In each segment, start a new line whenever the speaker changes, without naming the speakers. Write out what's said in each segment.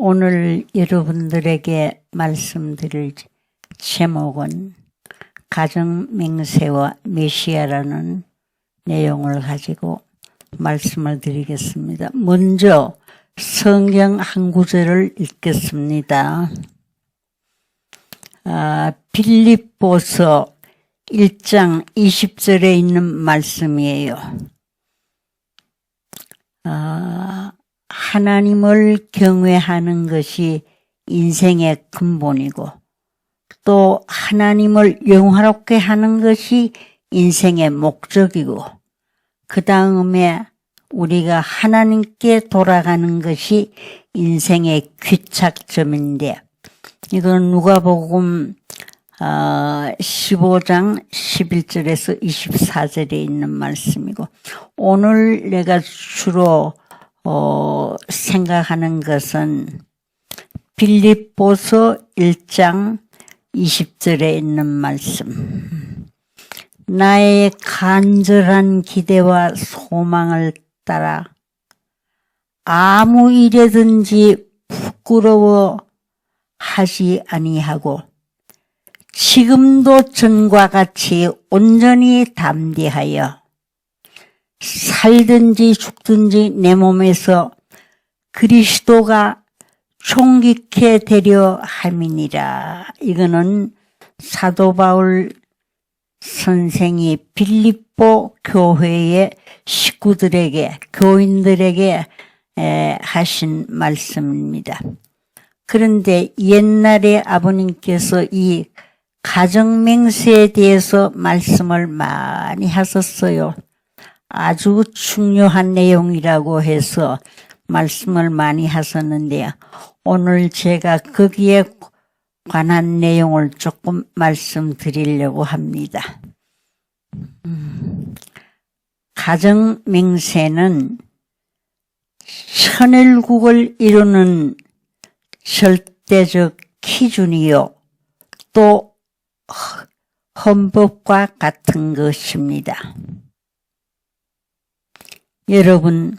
오늘 여러분들에게 말씀드릴 제목은 가정맹세와 메시아라는 내용을 가지고 말씀을 드리겠습니다. 먼저 성경 한 구절을 읽겠습니다. 빌립보서 1장 20절에 있는 말씀이에요. 하나님을 경외하는 것이 인생의 근본이고 또 하나님을 영화롭게 하는 것이 인생의 목적이고 그 다음에 우리가 하나님께 돌아가는 것이 인생의 귀착점인데 이건 누가복음 15장 11절에서 24절에 있는 말씀이고 오늘 내가 주로 생각하는 것은 빌립보서 1장 20절에 있는 말씀. 나의 간절한 기대와 소망을 따라 아무 일에든지 부끄러워 하지 아니하고 지금도 전과 같이 온전히 담대하여 살든지 죽든지 내 몸에서 그리스도가 존귀케 되려 함이니라. 이거는 사도 바울 선생이 빌립보 교회의 식구들에게 교인들에게 하신 말씀입니다. 그런데 옛날에 아버님께서 이 가정맹세에 대해서 말씀을 많이 하셨어요. 아주 중요한 내용이라고 해서 말씀을 많이 하셨는데요. 오늘 제가 거기에 관한 내용을 조금 말씀드리려고 합니다. 가정맹세는 천일국을 이루는 절대적 기준이요 또 헌법과 같은 것입니다. 여러분,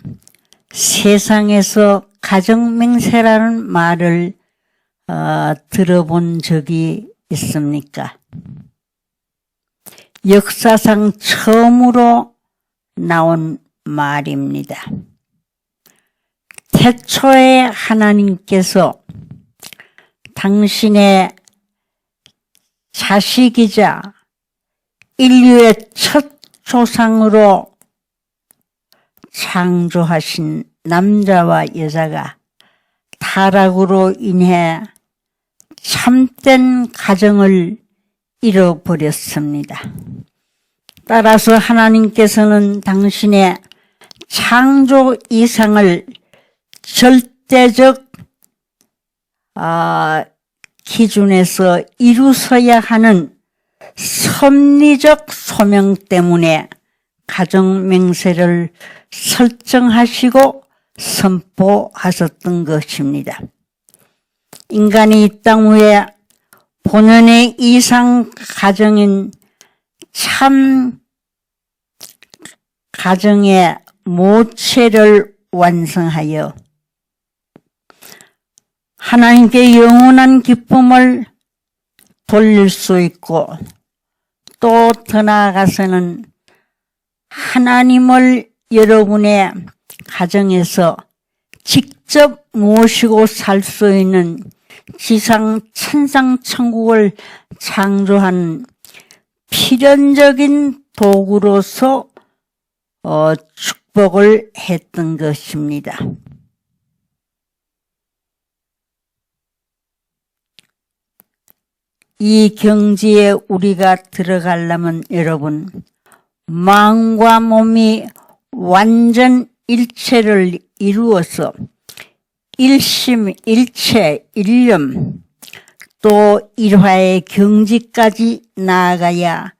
세상에서 가정맹세라는 말을 들어본 적이 있습니까? 역사상 처음으로 나온 말입니다. 태초에 하나님께서 당신의 자식이자 인류의 첫 조상으로 창조하신 남자와 여자가 타락으로 인해 참된 가정을 잃어버렸습니다. 따라서 하나님께서는 당신의 창조 이상을 절대적 기준에서 이루어야 하는 섭리적 소명 때문에 가정맹세를 설정하시고 선포하셨던 것입니다. 인간이 이 땅 위에 본연의 이상 가정인 참 가정의 모체를 완성하여 하나님께 영원한 기쁨을 돌릴 수 있고 또 더 나아가서는 하나님을 여러분의 가정에서 직접 모시고 살 수 있는 지상 천상 천국을 창조한 필연적인 도구로서 축복을 했던 것입니다. 이 경지에 우리가 들어가려면 여러분 마음과 몸이 완전 일체를 이루어서 일심, 일체, 일념 또 일화의 경지까지 나아가야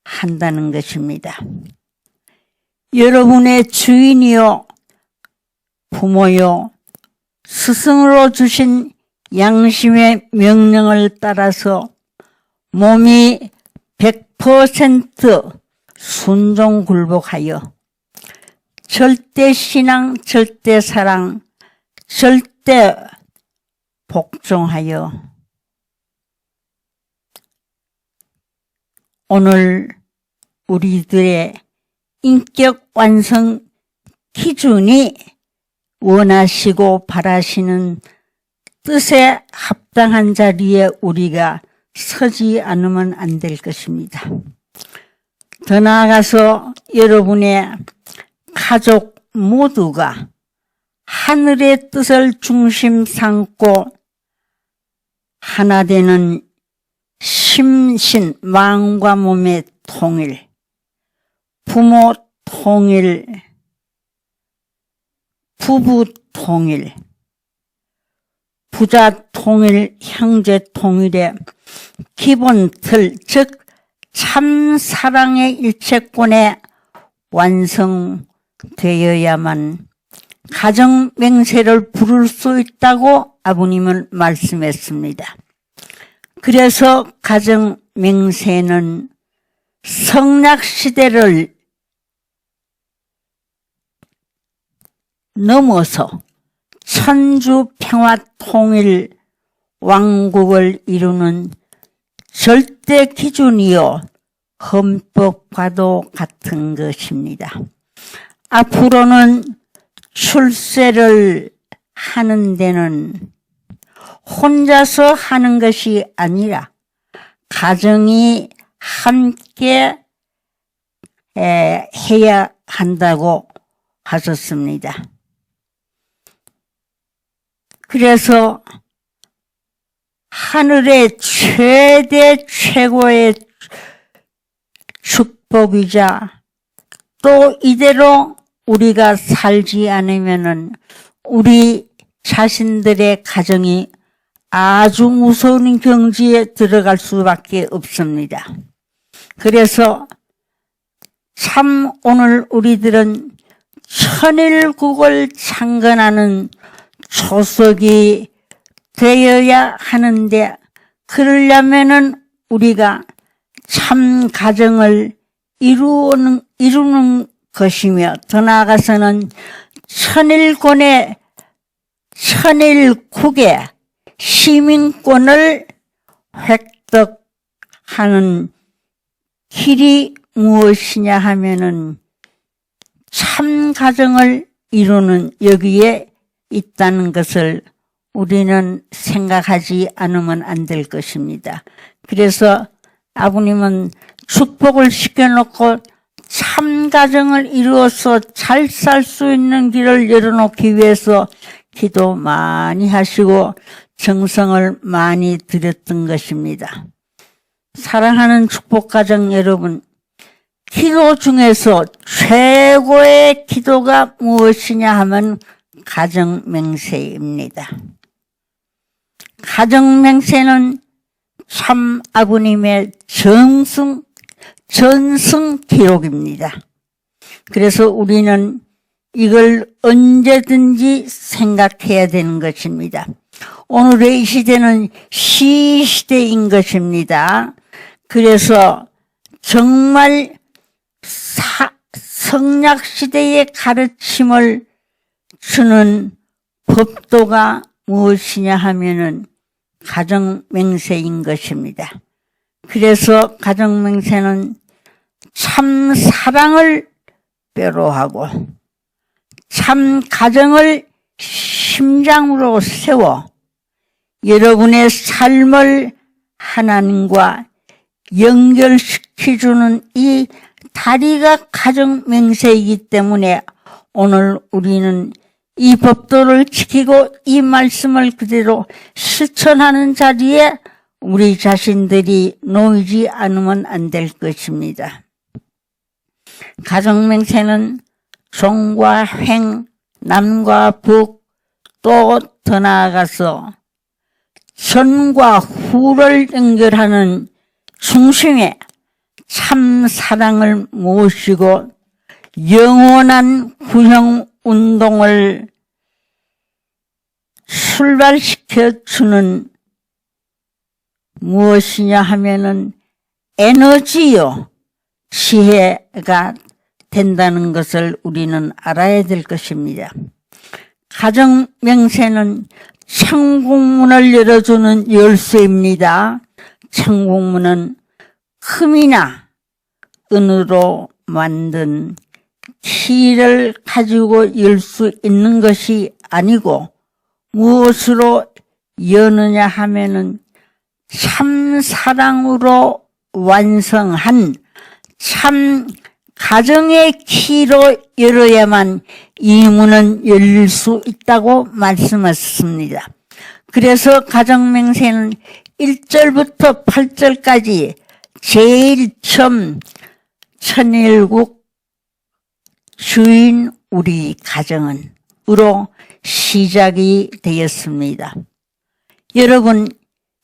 한다는 것입니다. 여러분의 주인이요 부모요 스승으로 주신 양심의 명령을 따라서 몸이 100% 순종 굴복하여 절대 신앙, 절대 사랑, 절대 복종하여 오늘 우리들의 인격 완성 기준이 원하시고 바라시는 뜻에 합당한 자리에 우리가 서지 않으면 안 될 것입니다. 더 나아가서 여러분의 가족 모두가 하늘의 뜻을 중심 삼고 하나 되는 심신, 마음과 몸의 통일, 부모 통일, 부부 통일, 부자 통일, 형제 통일의 기본 틀, 즉 참 사랑의 일체권에 완성되어야만 가정 맹세를 부를 수 있다고 아버님은 말씀했습니다. 그래서 가정 맹세는 성락 시대를 넘어서 천주 평화 통일 왕국을 이루는 절대 기준이요 헌법과도 같은 것입니다. 앞으로는 출세를 하는 데는 혼자서 하는 것이 아니라 가정이 함께 해야 한다고 하셨습니다. 그래서 하늘의 최고의 축복이자 또 이대로 우리가 살지 않으면은 우리 자신들의 가정이 아주 무서운 경지에 들어갈 수밖에 없습니다. 그래서 참 오늘 우리들은 천일국을 창건하는 초석이 되어야 하는데, 그러려면은 우리가 참 가정을 이루는 것이며, 더 나아가서는 천일국의 시민권을 획득하는 길이 무엇이냐 하면은 참 가정을 이루는 여기에 있다는 것을 우리는 생각하지 않으면 안 될 것입니다. 그래서 아버님은 축복을 시켜놓고 참 가정을 이루어서 잘 살 수 있는 길을 열어놓기 위해서 기도 많이 하시고 정성을 많이 들였던 것입니다. 사랑하는 축복가정 여러분, 기도 중에서 최고의 기도가 무엇이냐 하면 가정맹세입니다. 가정맹세는 참 아버님의 전승 기록입니다. 그래서 우리는 이걸 언제든지 생각해야 되는 것입니다. 오늘의 이 시대는 시시대인 것입니다. 그래서 정말 성약시대의 가르침을 주는 법도가 무엇이냐 하면은 가정맹세인 것입니다. 그래서 가정맹세는 참 사랑을 뼈로하고 참 가정을 심장으로 세워 여러분의 삶을 하나님과 연결시켜주는 이 다리가 가정맹세이기 때문에 오늘 우리는 이 법도를 지키고 이 말씀을 그대로 실천하는 자리에 우리 자신들이 놓이지 않으면 안 될 것입니다. 가정맹세는 종과 횡, 남과 북, 또 더 나아가서 전과 후를 연결하는 중심에 참 사랑을 모시고 영원한 구형운동을 출발시켜주는 무엇이냐 하면은 에너지요, 지혜가 된다는 것을 우리는 알아야 될 것입니다. 가정맹세는 천국문을 열어주는 열쇠입니다. 천국문은 금이나 은으로 만든 키를 가지고 열 수 있는 것이 아니고 무엇으로 여느냐 하면은 참 사랑으로 완성한 참 가정의 키로 열어야만 이 문은 열릴 수 있다고 말씀하셨습니다. 그래서 가정맹세는 1절부터 8절까지 제일 처음 천일국 주인 우리 가정은 으로 시작이 되었습니다. 여러분,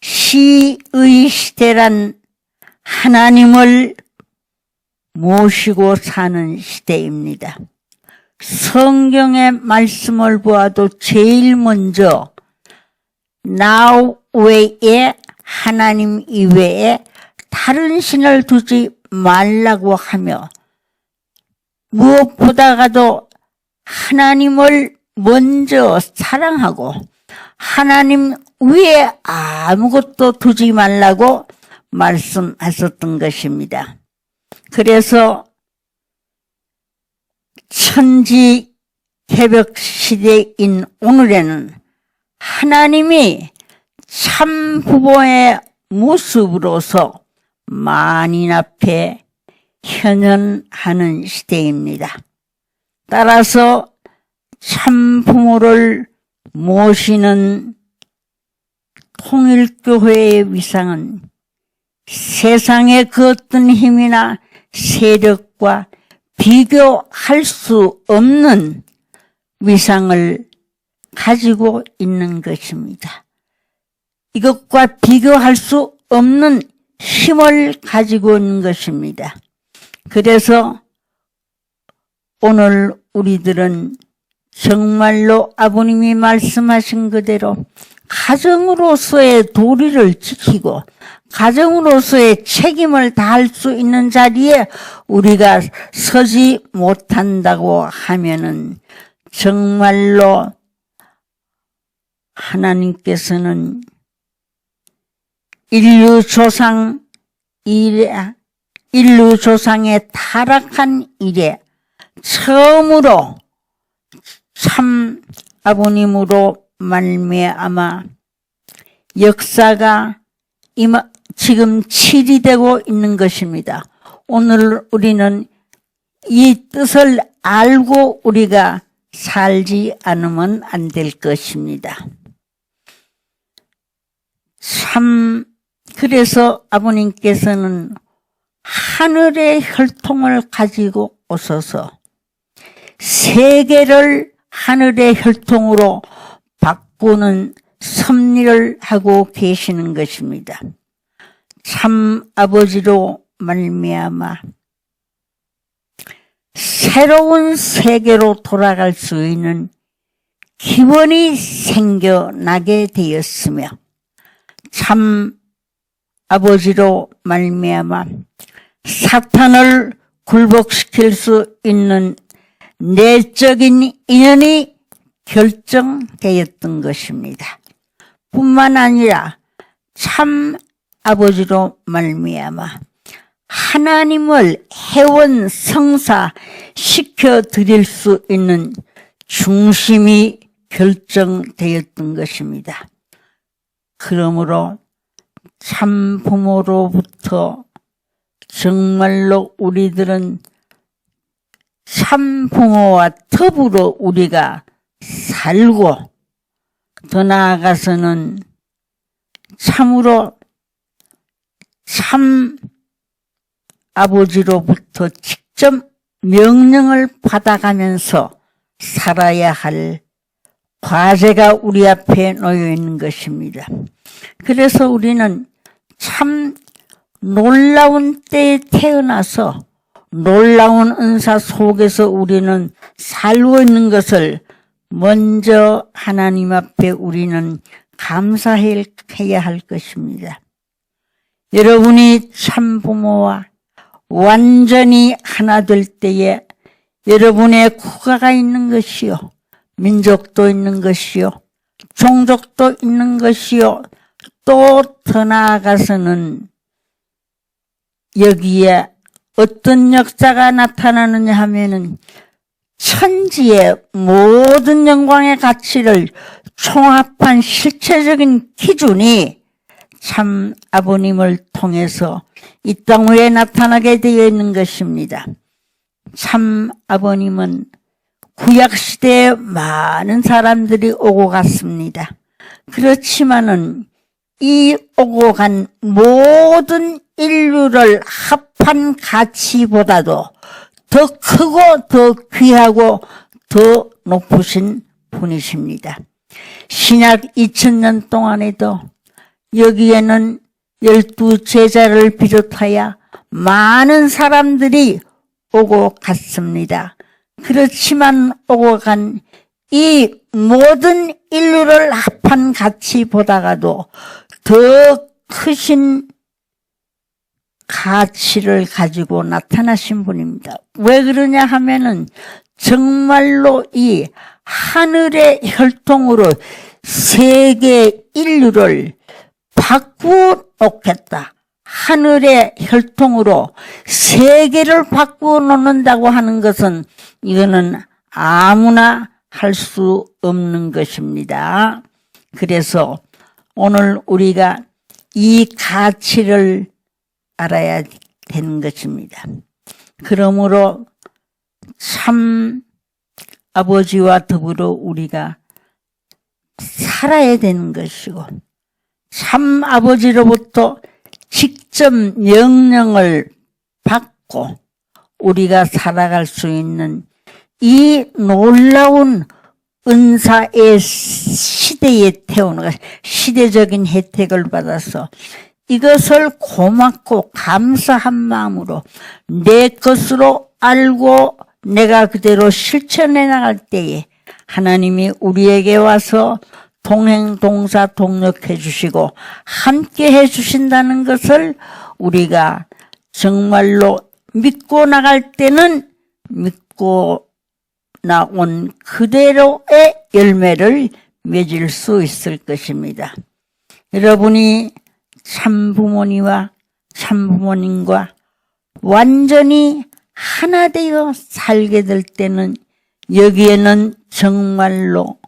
시의 시대란 하나님을 모시고 사는 시대입니다. 성경의 말씀을 보아도 제일 먼저 나 외에 하나님 이외에 다른 신을 두지 말라고 하며 무엇보다가도 하나님을 먼저 사랑하고 하나님 위에 아무것도 두지 말라고 말씀하셨던 것입니다. 그래서 천지 개벽 시대인 오늘에는 하나님이 참 부모의 모습으로서 만인 앞에 현현하는 시대입니다. 따라서 참 부모를 모시는 통일교회의 위상은 세상의 그 어떤 힘이나 세력과 비교할 수 없는 위상을 가지고 있는 것입니다. 이것과 비교할 수 없는 힘을 가지고 있는 것입니다. 그래서 오늘 우리들은 정말로 아버님이 말씀하신 그대로 가정으로서의 도리를 지키고 가정으로서의 책임을 다할 수 있는 자리에 우리가 서지 못한다고 하면은 정말로 하나님께서는 인류 조상의 타락한 이래 처음으로 참 아버님으로 말미암아 역사가 지금 치리되고 있는 것입니다. 오늘 우리는 이 뜻을 알고 우리가 살지 않으면 안 될 것입니다. 참 그래서 아버님께서는 하늘의 혈통을 가지고 오셔서 세계를 하늘의 혈통으로 바꾸는 섭리를 하고 계시는 것입니다. 참 아버지로 말미암아 새로운 세계로 돌아갈 수 있는 기원이 생겨나게 되었으며 참 아버지로 말미암아 사탄을 굴복시킬 수 있는 내적인 인연이 결정되었던 것입니다. 뿐만 아니라 참 아버지로 말미암아 하나님을 해원 성사시켜 드릴 수 있는 중심이 결정되었던 것입니다. 그러므로 참 부모로부터 정말로 우리들은 참 부모와 더불어 우리가 살고 더 나아가서는 참으로 참 아버지로부터 직접 명령을 받아가면서 살아야 할 과제가 우리 앞에 놓여 있는 것입니다. 그래서 우리는 참 놀라운 때에 태어나서 놀라운 은사 속에서 우리는 살고 있는 것을 먼저 하나님 앞에 우리는 감사해야 할 것입니다. 여러분이 참 부모와 완전히 하나 될 때에 여러분의 국가가 있는 것이요, 민족도 있는 것이요, 종족도 있는 것이요. 또 더 나아가서는 여기에 어떤 역사가 나타나느냐 하면은 천지의 모든 영광의 가치를 총합한 실체적인 기준이 참 아버님을 통해서 이 땅 위에 나타나게 되어 있는 것입니다. 참 아버님은 구약시대에 많은 사람들이 오고 갔습니다. 그렇지만은 이 오고 간 모든 인류를 합한 가치보다도 더 크고 더 귀하고 더 높으신 분이십니다. 신약 2000년 동안에도 여기에는 12제자를 비롯하여 많은 사람들이 오고 갔습니다. 그렇지만 오고 간 이 모든 인류를 합한 가치보다도 더 크신 가치를 가지고 나타나신 분입니다. 왜 그러냐 하면은 정말로 이 하늘의 혈통으로 세계 인류를 바꾸어 놓겠다. 하늘의 혈통으로 세계를 바꾸어 놓는다고 하는 것은 이거는 아무나 할 수 없는 것입니다. 그래서 오늘 우리가 이 가치를 알아야 되는 것입니다. 그러므로 참 아버지와 더불어 우리가 살아야 되는 것이고 참 아버지로부터 직접 명령을 받고 우리가 살아갈 수 있는 이 놀라운 은사의 시대에 태우는 것, 시대적인 혜택을 받아서 이것을 고맙고 감사한 마음으로 내 것으로 알고 내가 그대로 실천해 나갈 때에 하나님이 우리에게 와서 동행, 동사, 동력해 주시고 함께 해 주신다는 것을 우리가 정말로 믿고 나갈 때는 믿고 나온 그대로의 열매를 맺을 수 있을 것입니다. 여러분이 참부모님과 참부모님과 완전히 하나 되어 살게 될 때는 여기에는 정말로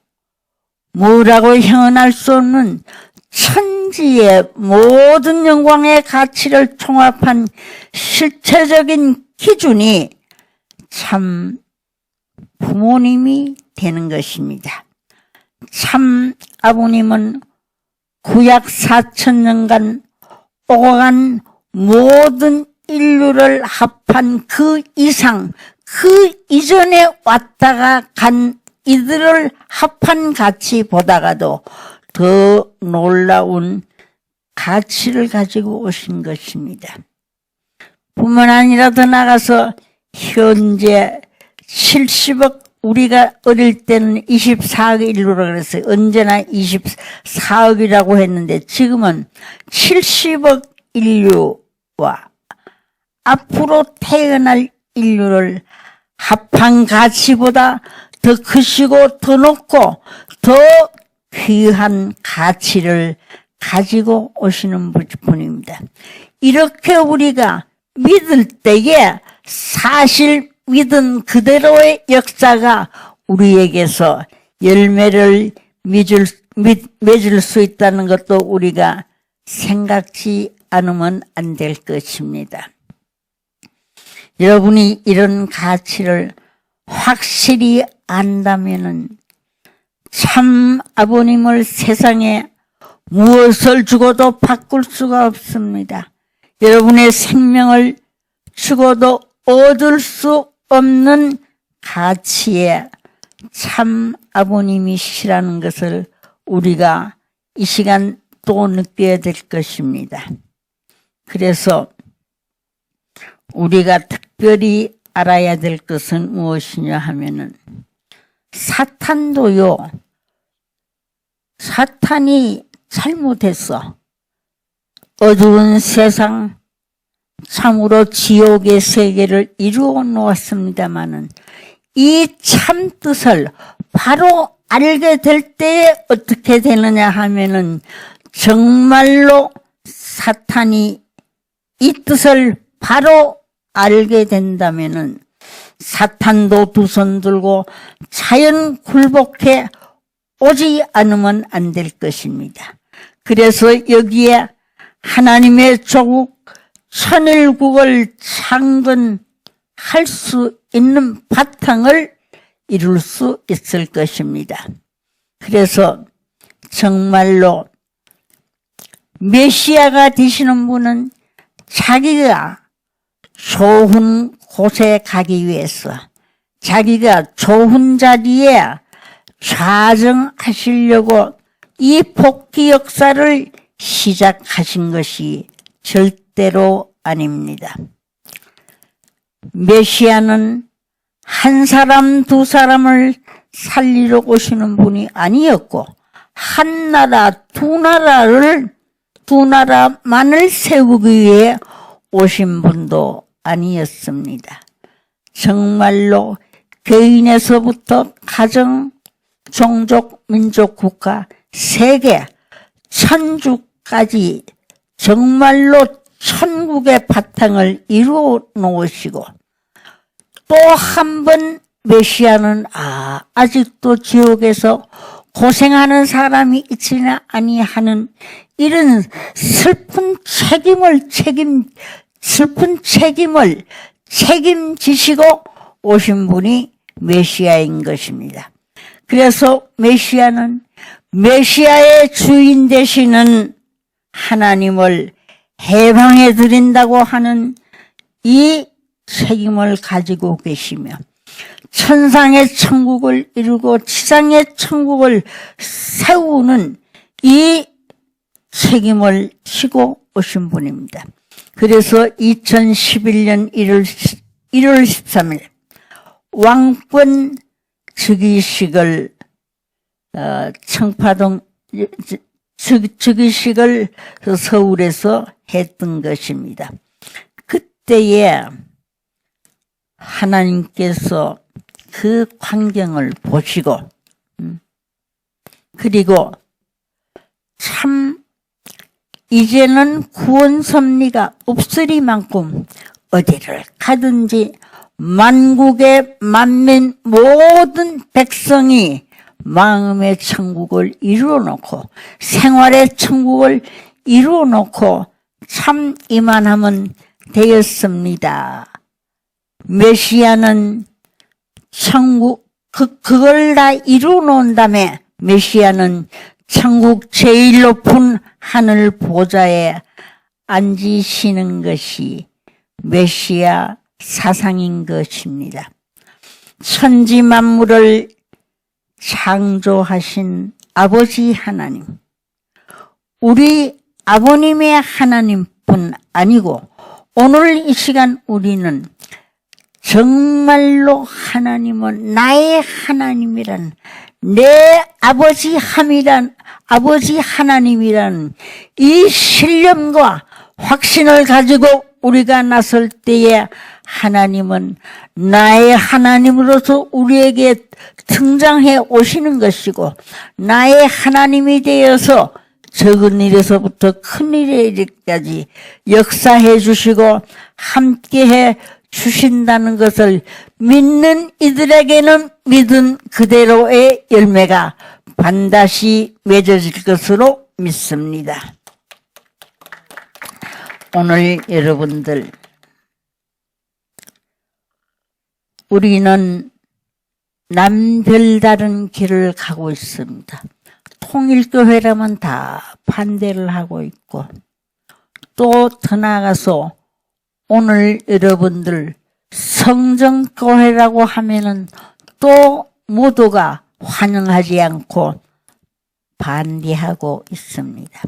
뭐라고 형언할 수 없는 천지의 모든 영광의 가치를 총합한 실체적인 기준이 참 부모님이 되는 것입니다. 참 아버님은 구약 4000년간 오고 간 모든 인류를 합한 그 이상, 그 이전에 왔다가 간 이들을 합한 가치보다가도 더 놀라운 가치를 가지고 오신 것입니다. 뿐만 아니라 더 나가서 현재 70억, 우리가 어릴 때는 24억 인류라고 그랬어요. 언제나 24억이라고 했는데 지금은 70억 인류와 앞으로 태어날 인류를 합한 가치보다 더 크시고 더 높고 더 귀한 가치를 가지고 오시는 분입니다. 이렇게 우리가 믿을 때에 사실 믿은 그대로의 역사가 우리에게서 열매를 맺을 수 있다는 것도 우리가 생각지 않으면 안 될 것입니다. 여러분이 이런 가치를 확실히 안다면은 참 아버님을 세상에 무엇을 주고도 바꿀 수가 없습니다. 여러분의 생명을 주고도 얻을 수 없는 가치에 참 아버님이시라는 것을 우리가 이 시간 또 느껴야 될 것입니다. 그래서 우리가 특별히 알아야 될 것은 무엇이냐 하면은 사탄도요, 사탄이 잘못했어. 어두운 세상, 참으로 지옥의 세계를 이루어 놓았습니다마는 이 참 뜻을 바로 알게 될 때에 어떻게 되느냐 하면은 정말로 사탄이 이 뜻을 바로 알게 된다면은 사탄도 두 손 들고 자연 굴복해 오지 않으면 안 될 것입니다. 그래서 여기에 하나님의 조국 천일국을 창건할 수 있는 바탕을 이룰 수 있을 것입니다. 그래서 정말로 메시아가 되시는 분은 자기가 좋은 곳에 가기 위해서 자기가 좋은 자리에 좌정하시려고 이 복귀 역사를 시작하신 것이 절대로 아닙니다. 메시아는 한 사람 두 사람을 살리러 오시는 분이 아니었고 한 나라 두 나라만을 세우기 위해 오신 분도 아니었습니다. 정말로 개인에서부터 가정, 종족, 민족, 국가, 세계, 천주까지 정말로 천국의 바탕을 이루어 놓으시고 또 한 번 메시아는 아직도 지옥에서 고생하는 사람이 있지나 아니하는 이런 슬픈 책임을 책임지시고 오신 분이 메시아인 것입니다. 그래서 메시아는 메시아의 주인 되시는 하나님을 해방해 드린다고 하는 이 책임을 가지고 계시며 천상의 천국을 이루고 지상의 천국을 세우는 이 책임을 지고 오신 분입니다. 그래서 2011년 1월 13일 왕권 즉위식을 청파동 즉위식을 서울에서 했던 것입니다. 그때에 하나님께서 그 광경을 보시고 그리고 참 이제는 구원 섭리가 없으리만큼 어디를 가든지 만국의 만민 모든 백성이 마음의 천국을 이루어 놓고 생활의 천국을 이루어 놓고 참 이만하면 되었습니다. 메시아는 천국 그걸 다 이루어 놓은 다음에 메시아는 천국 제일 높은 하늘 보좌에 앉으시는 것이 메시아 사상인 것입니다. 천지 만물을 창조하신 아버지 하나님, 우리 아버님의 하나님뿐 아니고 오늘 이 시간 우리는 정말로 하나님은 나의 하나님이란 내 아버지 하나님이란 이 신념과 확신을 가지고 우리가 나설 때에 하나님은 나의 하나님으로서 우리에게 등장해 오시는 것이고 나의 하나님이 되어서 적은 일에서부터 큰 일에 이르기까지 역사해 주시고 함께해 주신다는 것을 믿는 이들에게는 믿은 그대로의 열매가 반드시 맺어질 것으로 믿습니다. 오늘 여러분들 우리는 남별다른 길을 가고 있습니다. 통일교회라면 다 반대를 하고 있고 또 더 나아가서 오늘 여러분들 성정교회라고 하면은 또 모두가 환영하지 않고 반대하고 있습니다.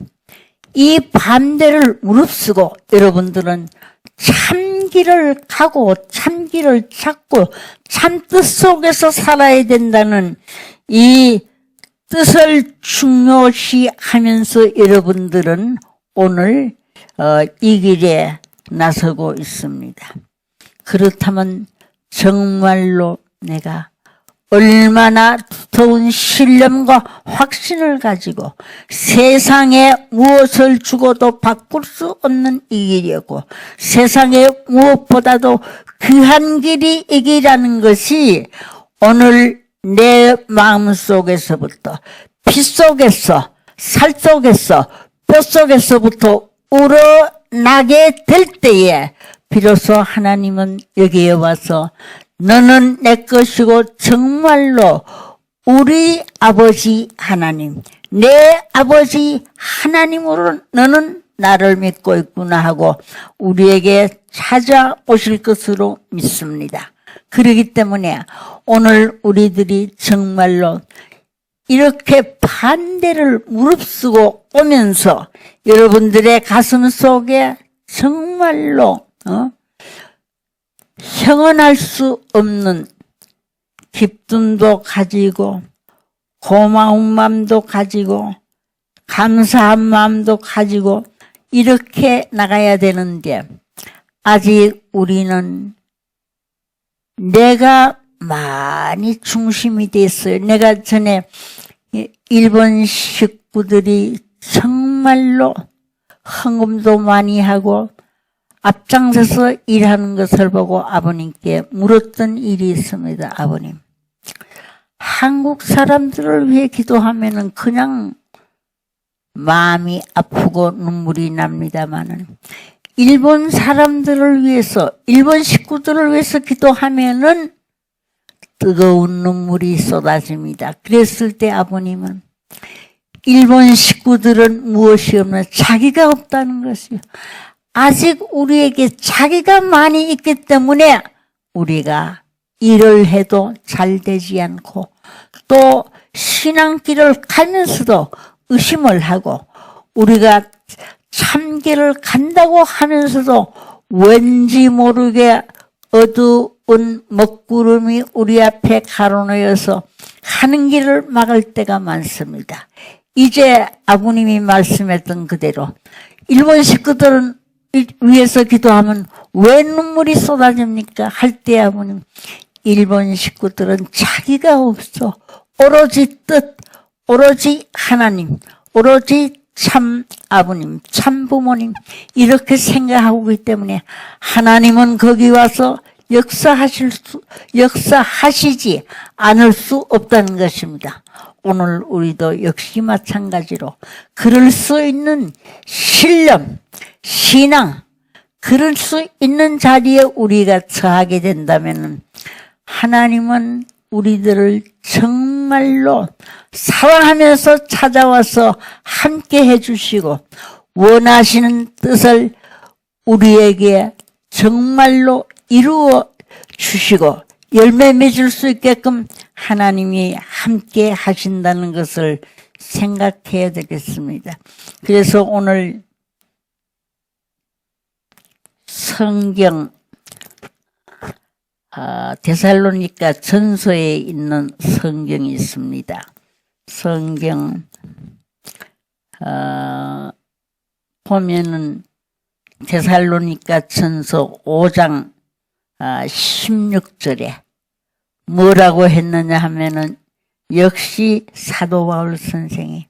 이 반대를 무릅쓰고 여러분들은 참길을 가고 참길을 찾고 참뜻 속에서 살아야 된다는 이 뜻을 중요시하면서 여러분들은 오늘 이 길에 나서고 있습니다. 그렇다면 정말로 내가 얼마나 두터운 신념과 확신을 가지고 세상에 무엇을 주고도 바꿀 수 없는 이 길이었고 세상에 무엇보다도 귀한 길이 이 길이라는 것이 오늘 내 마음속에서부터 피 속에서 살 속에서 뼈 속에서부터 우러나게 될 때에 비로소 하나님은 여기에 와서 너는 내 것이고 정말로 우리 아버지 하나님, 내 아버지 하나님으로 너는 나를 믿고 있구나 하고 우리에게 찾아오실 것으로 믿습니다. 그렇기 때문에 오늘 우리들이 정말로 이렇게 반대를 무릅쓰고 오면서 여러분들의 가슴 속에 정말로 형언할 수 없는 기쁨도 가지고 고마운 마음도 가지고 감사한 마음도 가지고 이렇게 나가야 되는데 아직 우리는 내가 많이 중심이 됐어요. 내가 전에 일본 식구들이 정말로 헌금도 많이 하고 앞장서서 일하는 것을 보고 아버님께 물었던 일이 있습니다. 아버님, 한국 사람들을 위해 기도하면은 그냥 마음이 아프고 눈물이 납니다만은 일본 사람들을 위해서, 일본 식구들을 위해서 기도하면은 뜨거운 눈물이 쏟아집니다. 그랬을 때 아버님은 일본 식구들은 무엇이 없나 자기가 없다는 것이요. 아직 우리에게 자기가 많이 있기 때문에 우리가 일을 해도 잘 되지 않고 또 신앙길을 가면서도 의심을 하고 우리가 참길을 간다고 하면서도 왠지 모르게 어두운 먹구름이 우리 앞에 가로놓여서 가는 길을 막을 때가 많습니다. 이제 아버님이 말씀했던 그대로 일본 식구들은 위해서 기도하면 왜 눈물이 쏟아집니까? 할 때 아버님, 일본 식구들은 자기가 없어. 오로지 뜻, 오로지 하나님, 오로지 참 아버님, 참 부모님 이렇게 생각하고 있기 때문에 하나님은 거기 와서 역사하시지 않을 수 없다는 것입니다. 오늘 우리도 역시 마찬가지로 그럴 수 있는 신념, 신앙, 그럴 수 있는 자리에 우리가 처하게 된다면 하나님은 우리들을 정말로 사랑하면서 찾아와서 함께 해주시고 원하시는 뜻을 우리에게 정말로 이루어 주시고 열매 맺을 수 있게끔 하나님이 함께 하신다는 것을 생각해야 되겠습니다. 그래서 오늘 성경 데살로니가 전서에 있는 성경이 있습니다. 성경 보면은 데살로니가 전서 5장 16절에 뭐라고 했느냐 하면은 역시 사도 바울 선생이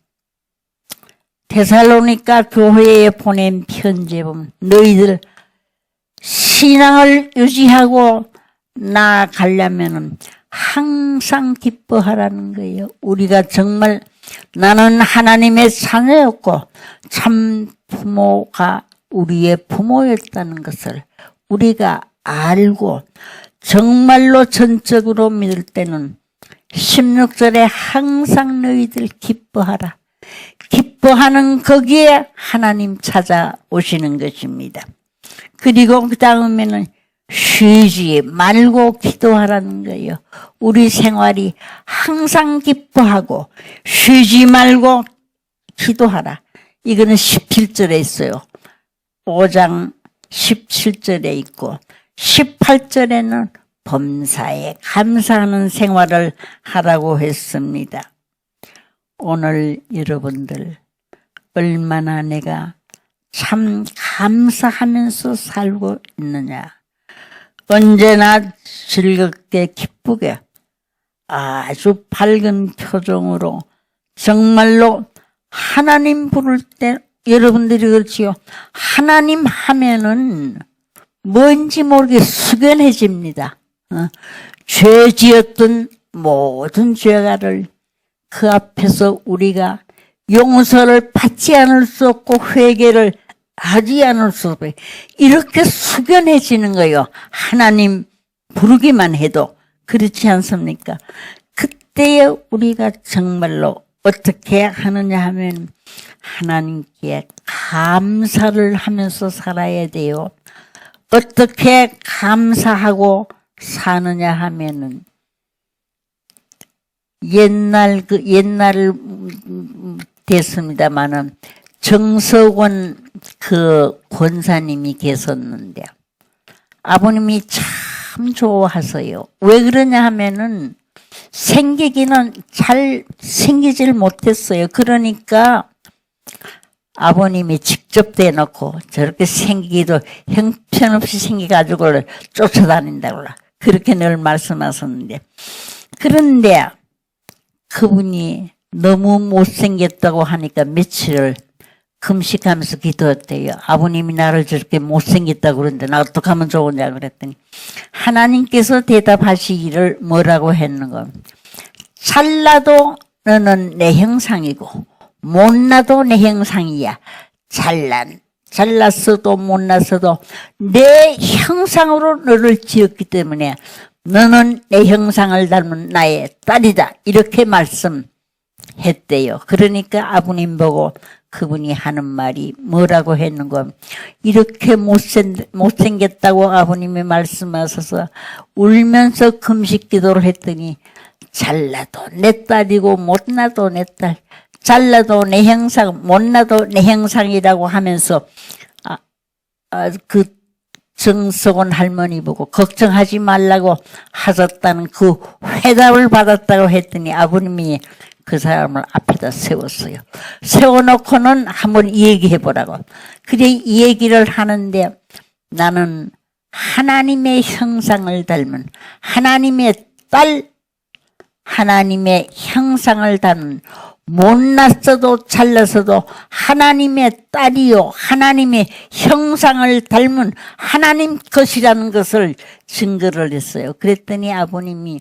데살로니가 교회에 보낸 편지에 보면 너희들 신앙을 유지하고 나아가려면은 항상 기뻐하라는 거예요. 우리가 정말 나는 하나님의 자녀였고 참 부모가 우리의 부모였다는 것을 우리가 알고 정말로 전적으로 믿을 때는 16절에 항상 너희들 기뻐하라. 기뻐하는 거기에 하나님 찾아오시는 것입니다. 그리고 그 다음에는 쉬지 말고 기도하라는 거예요. 우리 생활이 항상 기뻐하고 쉬지 말고 기도하라. 이거는 17절에 있어요. 5장 17절에 있고 18절에는 범사에 감사하는 생활을 하라고 했습니다. 오늘 여러분들 얼마나 내가 참 감사하면서 살고 있느냐. 언제나 즐겁게 기쁘게 아주 밝은 표정으로 정말로 하나님 부를 때 여러분들이 그렇지요. 하나님 하면은 뭔지 모르게 숙연해집니다. 죄 지었던 모든 죄가를 그 앞에서 우리가 용서를 받지 않을 수 없고 회개를 하지 않을 수 없고 이렇게 숙연해지는 거예요. 하나님 부르기만 해도 그렇지 않습니까? 그때에 우리가 정말로 어떻게 하느냐 하면 하나님께 감사를 하면서 살아야 돼요. 어떻게 감사하고 사느냐 하면은 옛날 됐습니다만은 정석원 그 권사님이 계셨는데 아버님이 참 좋아하세요. 왜 그러냐 하면은 생기기는 잘 생기질 못했어요. 그러니까 아버님이 직접 대놓고 저렇게 생기기도 형편없이 생겨가지고 쫓아다닌다고 그렇게 늘 말씀하셨는데 그런데 그분이 너무 못생겼다고 하니까 며칠을 금식하면서 기도했대요. 아버님이 나를 저렇게 못생겼다고 그러는데 나 어떻게 하면 좋으냐 그랬더니 하나님께서 대답하시기를 뭐라고 했는가. 잘나도 너는 내 형상이고 못나도 내 형상이야. 잘났어도 못났어도 내 형상으로 너를 지었기 때문에 너는 내 형상을 닮은 나의 딸이다. 이렇게 말씀했대요. 그러니까 아버님 보고 그분이 하는 말이 뭐라고 했는가. 이렇게 못생겼다고 아버님이 말씀하셔서 울면서 금식 기도를 했더니 잘나도 내 딸이고 못나도 내 딸. 잘나도 내 형상, 못나도 내 형상이라고 하면서 그 정석원 할머니 보고 걱정하지 말라고 하셨다는 그 회답을 받았다고 했더니 아버님이 그 사람을 앞에다 세웠어요. 세워놓고는 한번 이 얘기해 보라고. 그래 이 얘기를 하는데 나는 하나님의 형상을 닮은 하나님의 딸, 하나님의 형상을 닮은 못났어도 잘났어도 하나님의 딸이요 하나님의 형상을 닮은 하나님 것이라는 것을 증거를 했어요. 그랬더니 아버님이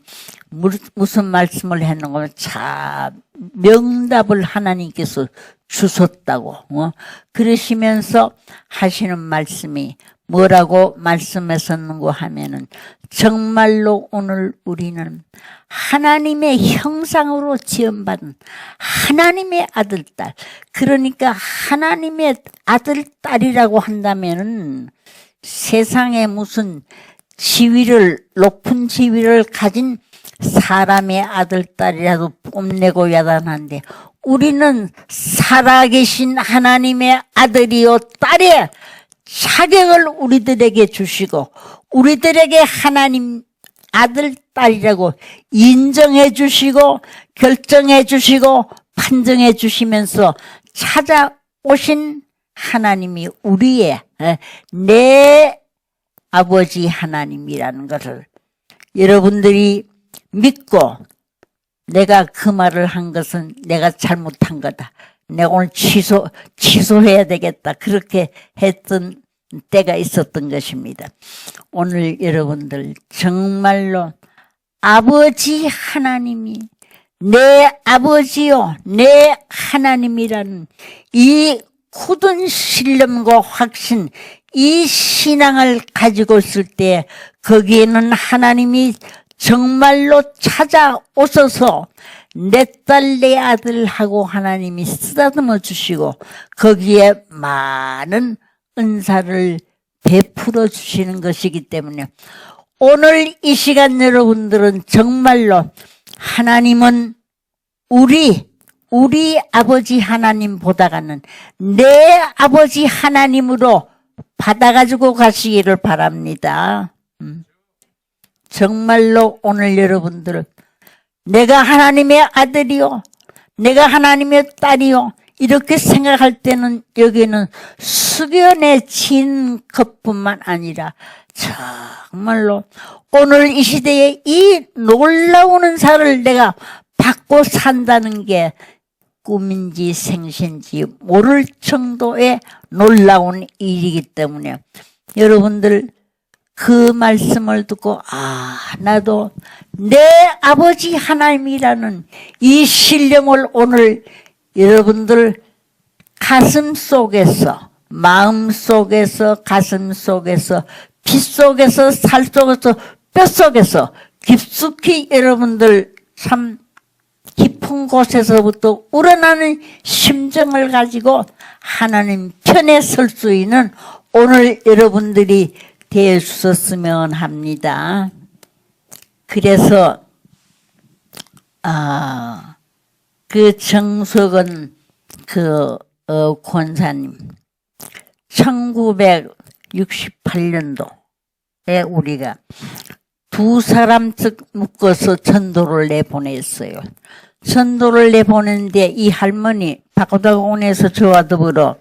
무슨 말씀을 했는가 참 명답을 하나님께서 주셨다고 그러시면서 하시는 말씀이 뭐라고 말씀하셨는가 하면은 정말로 오늘 우리는 하나님의 형상으로 지음받은 하나님의 아들, 딸. 그러니까 하나님의 아들, 딸이라고 한다면은 세상에 무슨 지위를, 높은 지위를 가진 사람의 아들, 딸이라도 뽐내고 야단한데 우리는 살아계신 하나님의 아들이요, 딸이에요. 자격을 우리들에게 주시고 우리들에게 하나님 아들 딸이라고 인정해 주시고 결정해 주시고 판정해 주시면서 찾아오신 하나님이 우리의 내 아버지 하나님이라는 것을 여러분들이 믿고 내가 그 말을 한 것은 내가 잘못한 거다. 내가 오늘 취소해야 되겠다. 그렇게 했던 때가 있었던 것입니다. 오늘 여러분들 정말로 아버지 하나님이 내 아버지요 내 하나님이라는 이 굳은 신념과 확신 이 신앙을 가지고 있을 때 거기에는 하나님이 정말로 찾아오셔서 내 딸 내 아들하고 하나님이 쓰다듬어 주시고 거기에 많은 은사를 베풀어 주시는 것이기 때문에 오늘 이 시간 여러분들은 정말로 하나님은 우리 아버지 하나님보다가는 내 아버지 하나님으로 받아가지고 가시기를 바랍니다. 정말로 오늘 여러분들은 내가 하나님의 아들이요 내가 하나님의 딸이요 이렇게 생각할 때는 여기는 숙연해진 것뿐만 아니라 정말로 오늘 이 시대에 이 놀라운 은사를 내가 받고 산다는 게 꿈인지 생신지 모를 정도의 놀라운 일이기 때문에 여러분들 그 말씀을 듣고 나도 내 아버지 하나님이라는 이 신령을 오늘 여러분들 가슴 속에서 마음 속에서 가슴 속에서 피 속에서 살 속에서 뼈 속에서 깊숙이 여러분들 참 깊은 곳에서부터 우러나는 심정을 가지고 하나님 편에 설 수 있는 오늘 여러분들이 되어 주셨으면 합니다. 그래서 그 정석은 권사님 1968년도에 우리가 두 사람 묶어서 전도를 내보냈어요. 전도를 내보냈는데 이 할머니 박고다공원에서 저와 더불어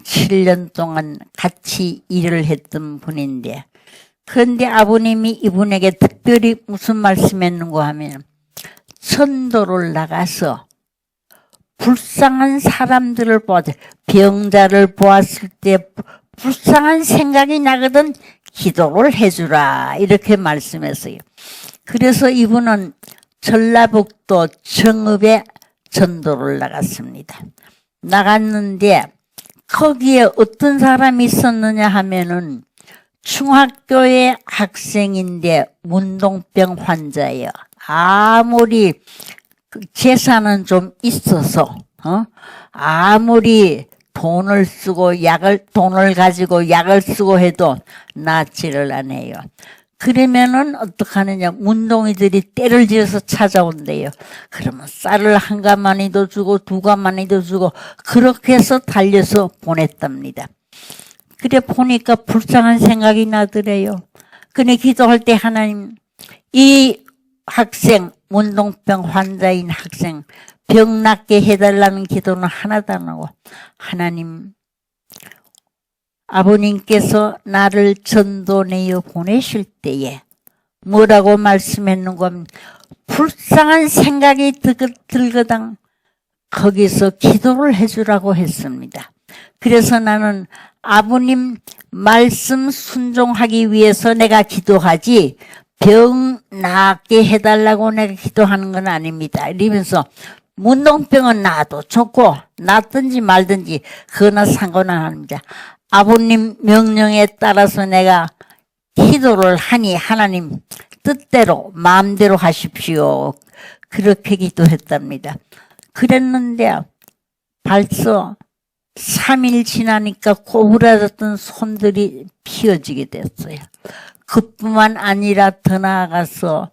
7년 동안 같이 일을 했던 분인데, 그런데 아버님이 이분에게 특별히 무슨 말씀했는가 하면 전도를 나가서 불쌍한 사람들을 보았을 때, 병자를 보았을 때 불쌍한 생각이 나거든 기도를 해주라 이렇게 말씀했어요. 그래서 이분은 전라북도 정읍에 전도를 나갔습니다. 나갔는데 거기에 어떤 사람이 있었느냐 하면은 중학교의 학생인데 문동병 환자예요. 아무리 재산은 좀 있어서 아무리 돈을 가지고 약을 쓰고 해도 낫지를 않아요. 그러면은 어떡하느냐, 문동이들이 때를 지어서 찾아온대요. 그러면 쌀을 한 가마니도 주고 두 가마니도 주고 그렇게 해서 달려서 보냈답니다. 그래 보니까 불쌍한 생각이 나더래요. 근데 기도할 때 하나님, 이 학생, 문동병 환자인 학생 병 낫게 해달라는 기도는 하나도 안 하고, 하나님, 아버님께서 나를 전도내어 보내실 때에 뭐라고 말씀했는가 하면 불쌍한 생각이 들거든 거기서 기도를 해주라고 했습니다. 그래서 나는 아버님 말씀 순종하기 위해서 내가 기도하지 병 낫게 해달라고 내가 기도하는 건 아닙니다. 이러면서 문동병은 나도 좋고 낫든지 말든지 그거나 상관은 아닙니다. 아버님 명령에 따라서 내가 기도를 하니 하나님 뜻대로 마음대로 하십시오. 그렇게 기도했답니다. 그랬는데 벌써 3일 지나니까 고부라졌던 손들이 피어지게 됐어요. 그뿐만 아니라 더 나아가서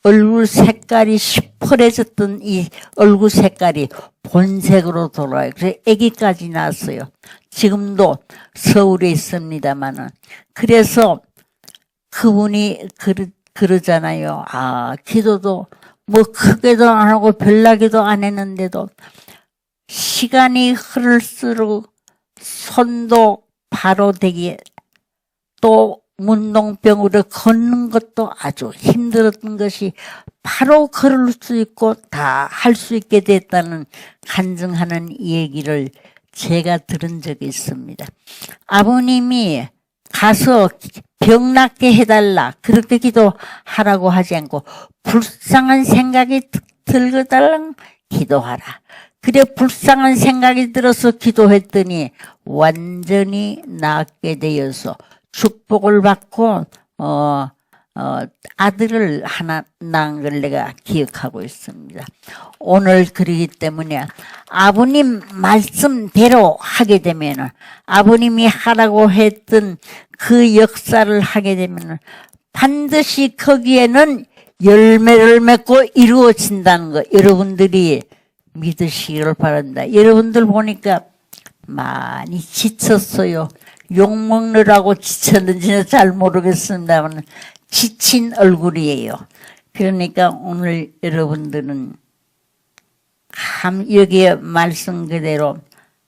얼굴 색깔이 시퍼래졌던 이 얼굴 색깔이 본색으로 돌아와요. 그래서 아기까지 낳았어요. 지금도 서울에 있습니다만은. 그래서 그분이 그러잖아요. 기도도 뭐 크게도 안 하고 별나게도 안 했는데도 시간이 흐를수록 손도 바로 되게, 또 문동병으로 걷는 것도 아주 힘들었던 것이 바로 걸을 수 있고 다 할 수 있게 됐다는 간증하는 얘기를 제가 들은 적이 있습니다. 아버님이 가서 병 낫게 해달라 그렇게 기도하라고 하지 않고 불쌍한 생각이 들거달랑 기도하라. 그래 불쌍한 생각이 들어서 기도했더니 완전히 낫게 되어서 축복을 받고 아들을 하나 낳은 걸 내가 기억하고 있습니다. 오늘 그러기 때문에 아버님 말씀대로 하게 되면, 아버님이 하라고 했던 그 역사를 하게 되면 반드시 거기에는 열매를 맺고 이루어진다는 거 여러분들이 믿으시기를 바란다. 여러분들 보니까 많이 지쳤어요. 욕먹느라고 지쳤는지는 잘 모르겠습니다만 지친 얼굴이에요. 그러니까 오늘 여러분들은 여기에 말씀 그대로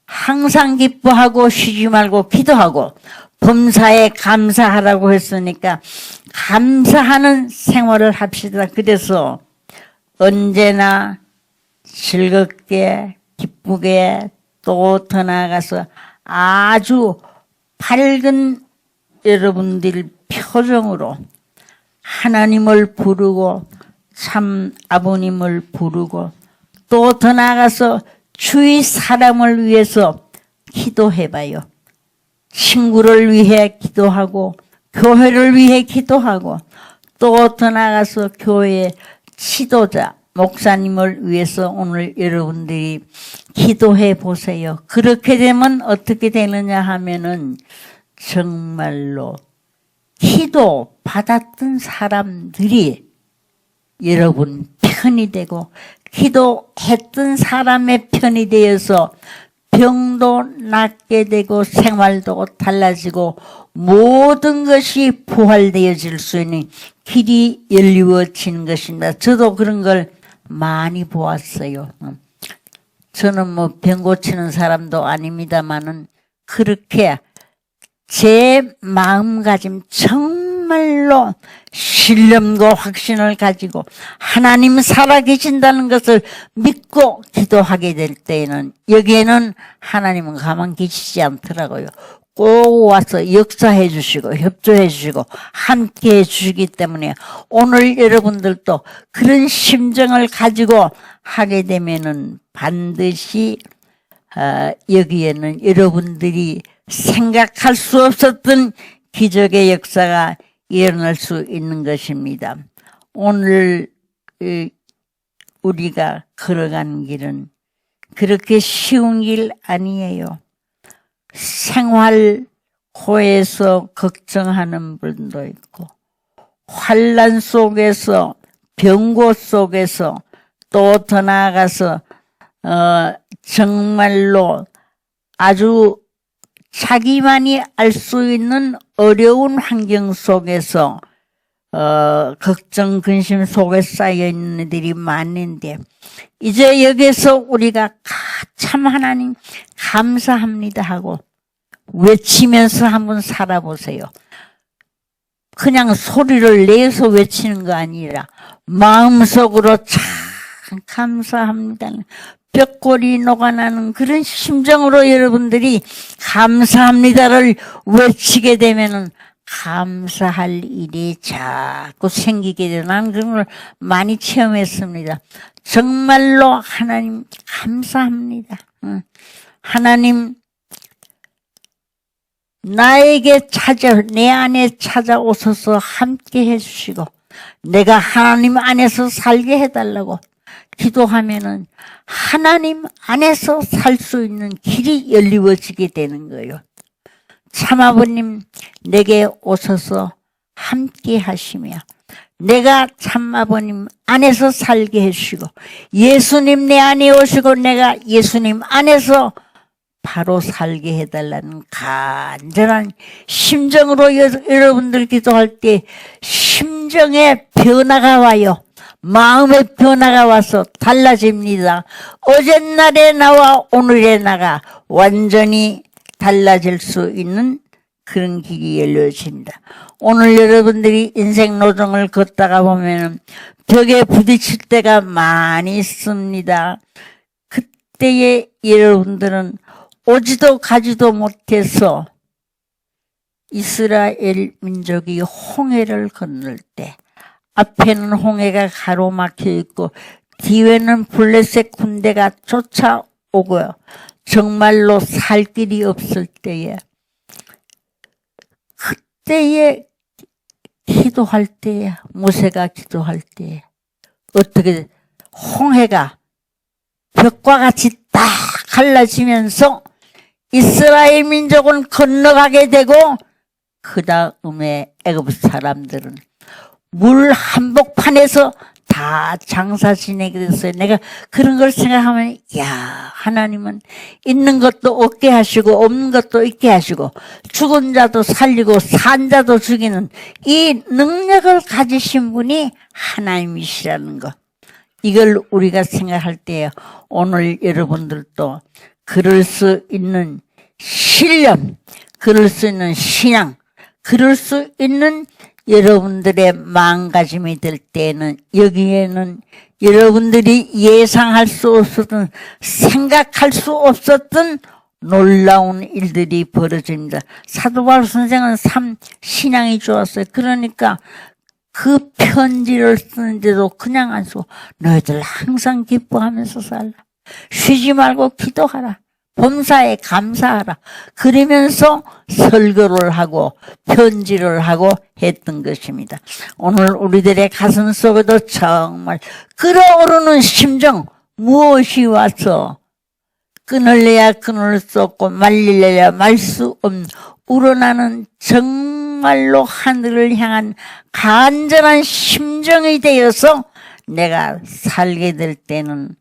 항상 기뻐하고 쉬지 말고 기도하고 범사에 감사하라고 했으니까 감사하는 생활을 합시다. 그래서 언제나 즐겁게 기쁘게 또 더 나아가서 아주 밝은 여러분들 표정으로 하나님을 부르고 참 아버님을 부르고 또 더 나아가서 주위 사람을 위해서 기도해봐요. 친구를 위해 기도하고 교회를 위해 기도하고 또 더 나아가서 교회의 지도자 목사님을 위해서 오늘 여러분들이 기도해 보세요. 그렇게 되면 어떻게 되느냐 하면은 정말로 기도 받았던 사람들이 여러분 편이 되고 기도했던 사람의 편이 되어서 병도 낫게 되고 생활도 달라지고 모든 것이 부활되어질 수 있는 길이 열리워지는 것입니다. 저도 그런 걸 많이 보았어요. 저는 뭐 병 고치는 사람도 아닙니다만은 그렇게 제 마음가짐 정말로 신념과 확신을 가지고 하나님 살아계신다는 것을 믿고 기도하게 될 때에는 여기에는 하나님은 가만 계시지 않더라고요. 꼭 와서 역사해 주시고 협조해 주시고 함께 해 주시기 때문에 오늘 여러분들도 그런 심정을 가지고 하게 되면은 반드시 여기에는 여러분들이 생각할 수 없었던 기적의 역사가 일어날 수 있는 것입니다. 오늘 우리가 걸어가는 길은 그렇게 쉬운 길 아니에요. 생활고에서 걱정하는 분도 있고 환난 속에서 병고 속에서 또 더 나아가서 정말로 아주 자기만이 알 수 있는 어려운 환경 속에서 걱정 근심 속에 쌓여 있는 애들이 많은데 이제 여기서 우리가 참 하나님 감사합니다 하고 외치면서 한번 살아보세요. 그냥 소리를 내서 외치는 거 아니라 마음속으로 참 감사합니다. 뼈골이 녹아나는 그런 심정으로 여러분들이 감사합니다를 외치게 되면은 감사할 일이 자꾸 생기게 되는 나는 그런 걸 많이 체험했습니다. 정말로 하나님 감사합니다. 하나님 나에게 내 안에 찾아오셔서 함께 해주시고 내가 하나님 안에서 살게 해달라고 기도하면은 하나님 안에서 살 수 있는 길이 열리워지게 되는 거예요. 참아버님 내게 오셔서 함께 하시며 내가 참아버님 안에서 살게 해주시고 예수님 내 안에 오시고 내가 예수님 안에서 바로 살게 해달라는 간절한 심정으로 여러분들 기도할 때 심정의 변화가 와요. 마음의 변화가 와서 달라집니다. 어젯날의 나와 오늘의 나가 완전히 달라질 수 있는 그런 길이 열려집니다. 오늘 여러분들이 인생 노정을 걷다가 보면 벽에 부딪힐 때가 많이 있습니다. 그때에 여러분들은 오지도 가지도 못해서 이스라엘 민족이 홍해를 건널 때 앞에는 홍해가 가로막혀 있고 뒤에는 블레셋 군대가 쫓아오고요. 정말로 살 길이 없을 때에 그때에 기도할 때에 모세가 기도할 때에 어떻게 홍해가 벽과 같이 딱 갈라지면서 이스라엘 민족은 건너가게 되고 그 다음에 애굽 사람들은 물 한복판에서 다 장사 지내게 됐어요. 내가 그런 걸 생각하면 야 하나님은 있는 것도 없게 하시고 없는 것도 있게 하시고 죽은 자도 살리고 산 자도 죽이는 이 능력을 가지신 분이 하나님이시라는 것. 이걸 우리가 생각할 때 오늘 여러분들도 그럴 수 있는 신념 그럴 수 있는 신앙, 그럴 수 있는 여러분들의 마음가짐이 될 때에는 여기에는 여러분들이 예상할 수 없었던, 생각할 수 없었던 놀라운 일들이 벌어집니다. 사도 바울 선생은 참 신앙이 좋았어요. 그러니까 그 편지를 쓰는데도 그냥 안 쓰고 너희들 항상 기뻐하면서 살라. 쉬지 말고 기도하라. 범사에 감사하라. 그러면서 설교를 하고 편지를 하고 했던 것입니다. 오늘 우리들의 가슴 속에도 정말 끓어오르는 심정, 무엇이 와서 끊을래야 끊을 수 없고 말릴래야 말 수 없는 우러나는 정말로 하늘을 향한 간절한 심정이 되어서 내가 살게 될 때는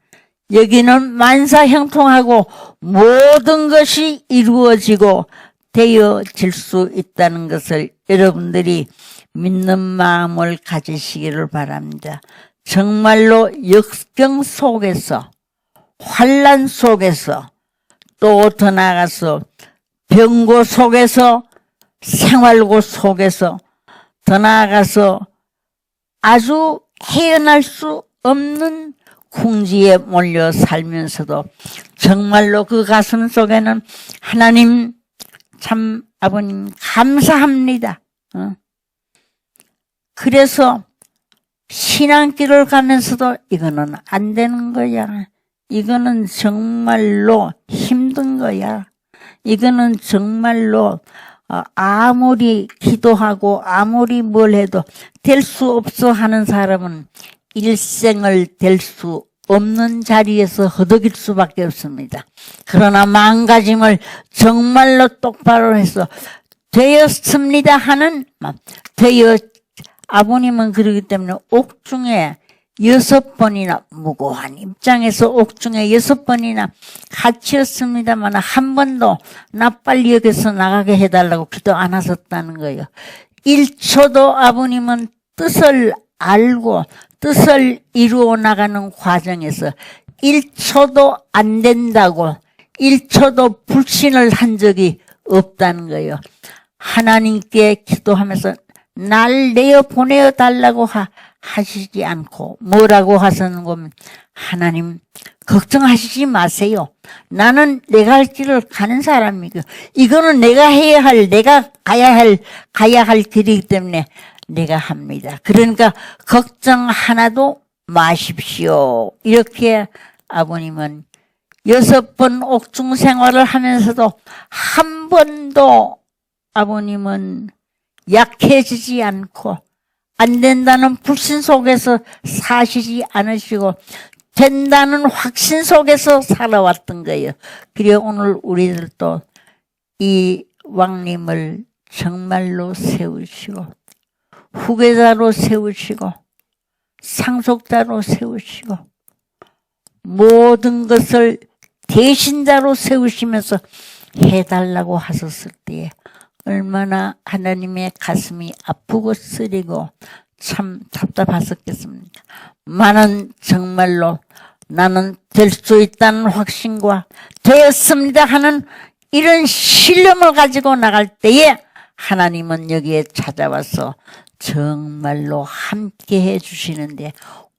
여기는 만사형통하고 모든 것이 이루어지고 되어질 수 있다는 것을 여러분들이 믿는 마음을 가지시기를 바랍니다. 정말로 역경 속에서, 환난 속에서, 또 더 나아가서 병고 속에서, 생활고 속에서, 더 나아가서 아주 헤어날 수 없는 궁지에 몰려 살면서도 정말로 그 가슴 속에는 하나님, 참 아버님 감사합니다. 그래서 신앙길을 가면서도 이거는 안 되는 거야. 이거는 정말로 힘든 거야. 이거는 정말로 아무리 기도하고 아무리 뭘 해도 될 수 없어 하는 사람은 일생을 될 수 없는 자리에서 허덕일 수밖에 없습니다. 그러나 마음가짐을 정말로 똑바로 해서 되었습니다 하는 마음. 아버님은 그러기 때문에 옥중에 6번이나 무고한 입장에서 옥중에 6번이나 갇혔습니다만 한 번도 나 빨리 여기서 나가게 해달라고 기도 안 하셨다는 거예요. 1초도 아버님은 뜻을 알고 뜻을 이루어 나가는 과정에서 1초도 안 된다고 1초도 불신을 한 적이 없다는 거예요. 하나님께 기도하면서 날 내어 보내어 달라고 하시지 않고 뭐라고 하시는 거면 하나님 걱정하시지 마세요. 나는 내가 할 길을 가는 사람이고 이거는 내가 해야 할, 내가 가야 할 길이기 때문에 내가 합니다. 그러니까 걱정 하나도 마십시오. 이렇게 아버님은 6번 옥중 생활을 하면서도 한 번도 아버님은 약해지지 않고 안 된다는 불신 속에서 사시지 않으시고 된다는 확신 속에서 살아왔던 거예요. 그래 오늘 우리들도 이 왕님을 정말로 세우시고 후계자로 세우시고 상속자로 세우시고 모든 것을 대신자로 세우시면서 해달라고 하셨을 때에 얼마나 하나님의 가슴이 아프고 쓰리고 참 답답하셨겠습니까? 나는 정말로 나는 될 수 있다는 확신과 되었습니다 하는 이런 신념을 가지고 나갈 때에 하나님은 여기에 찾아와서 정말로 함께 해 주시는데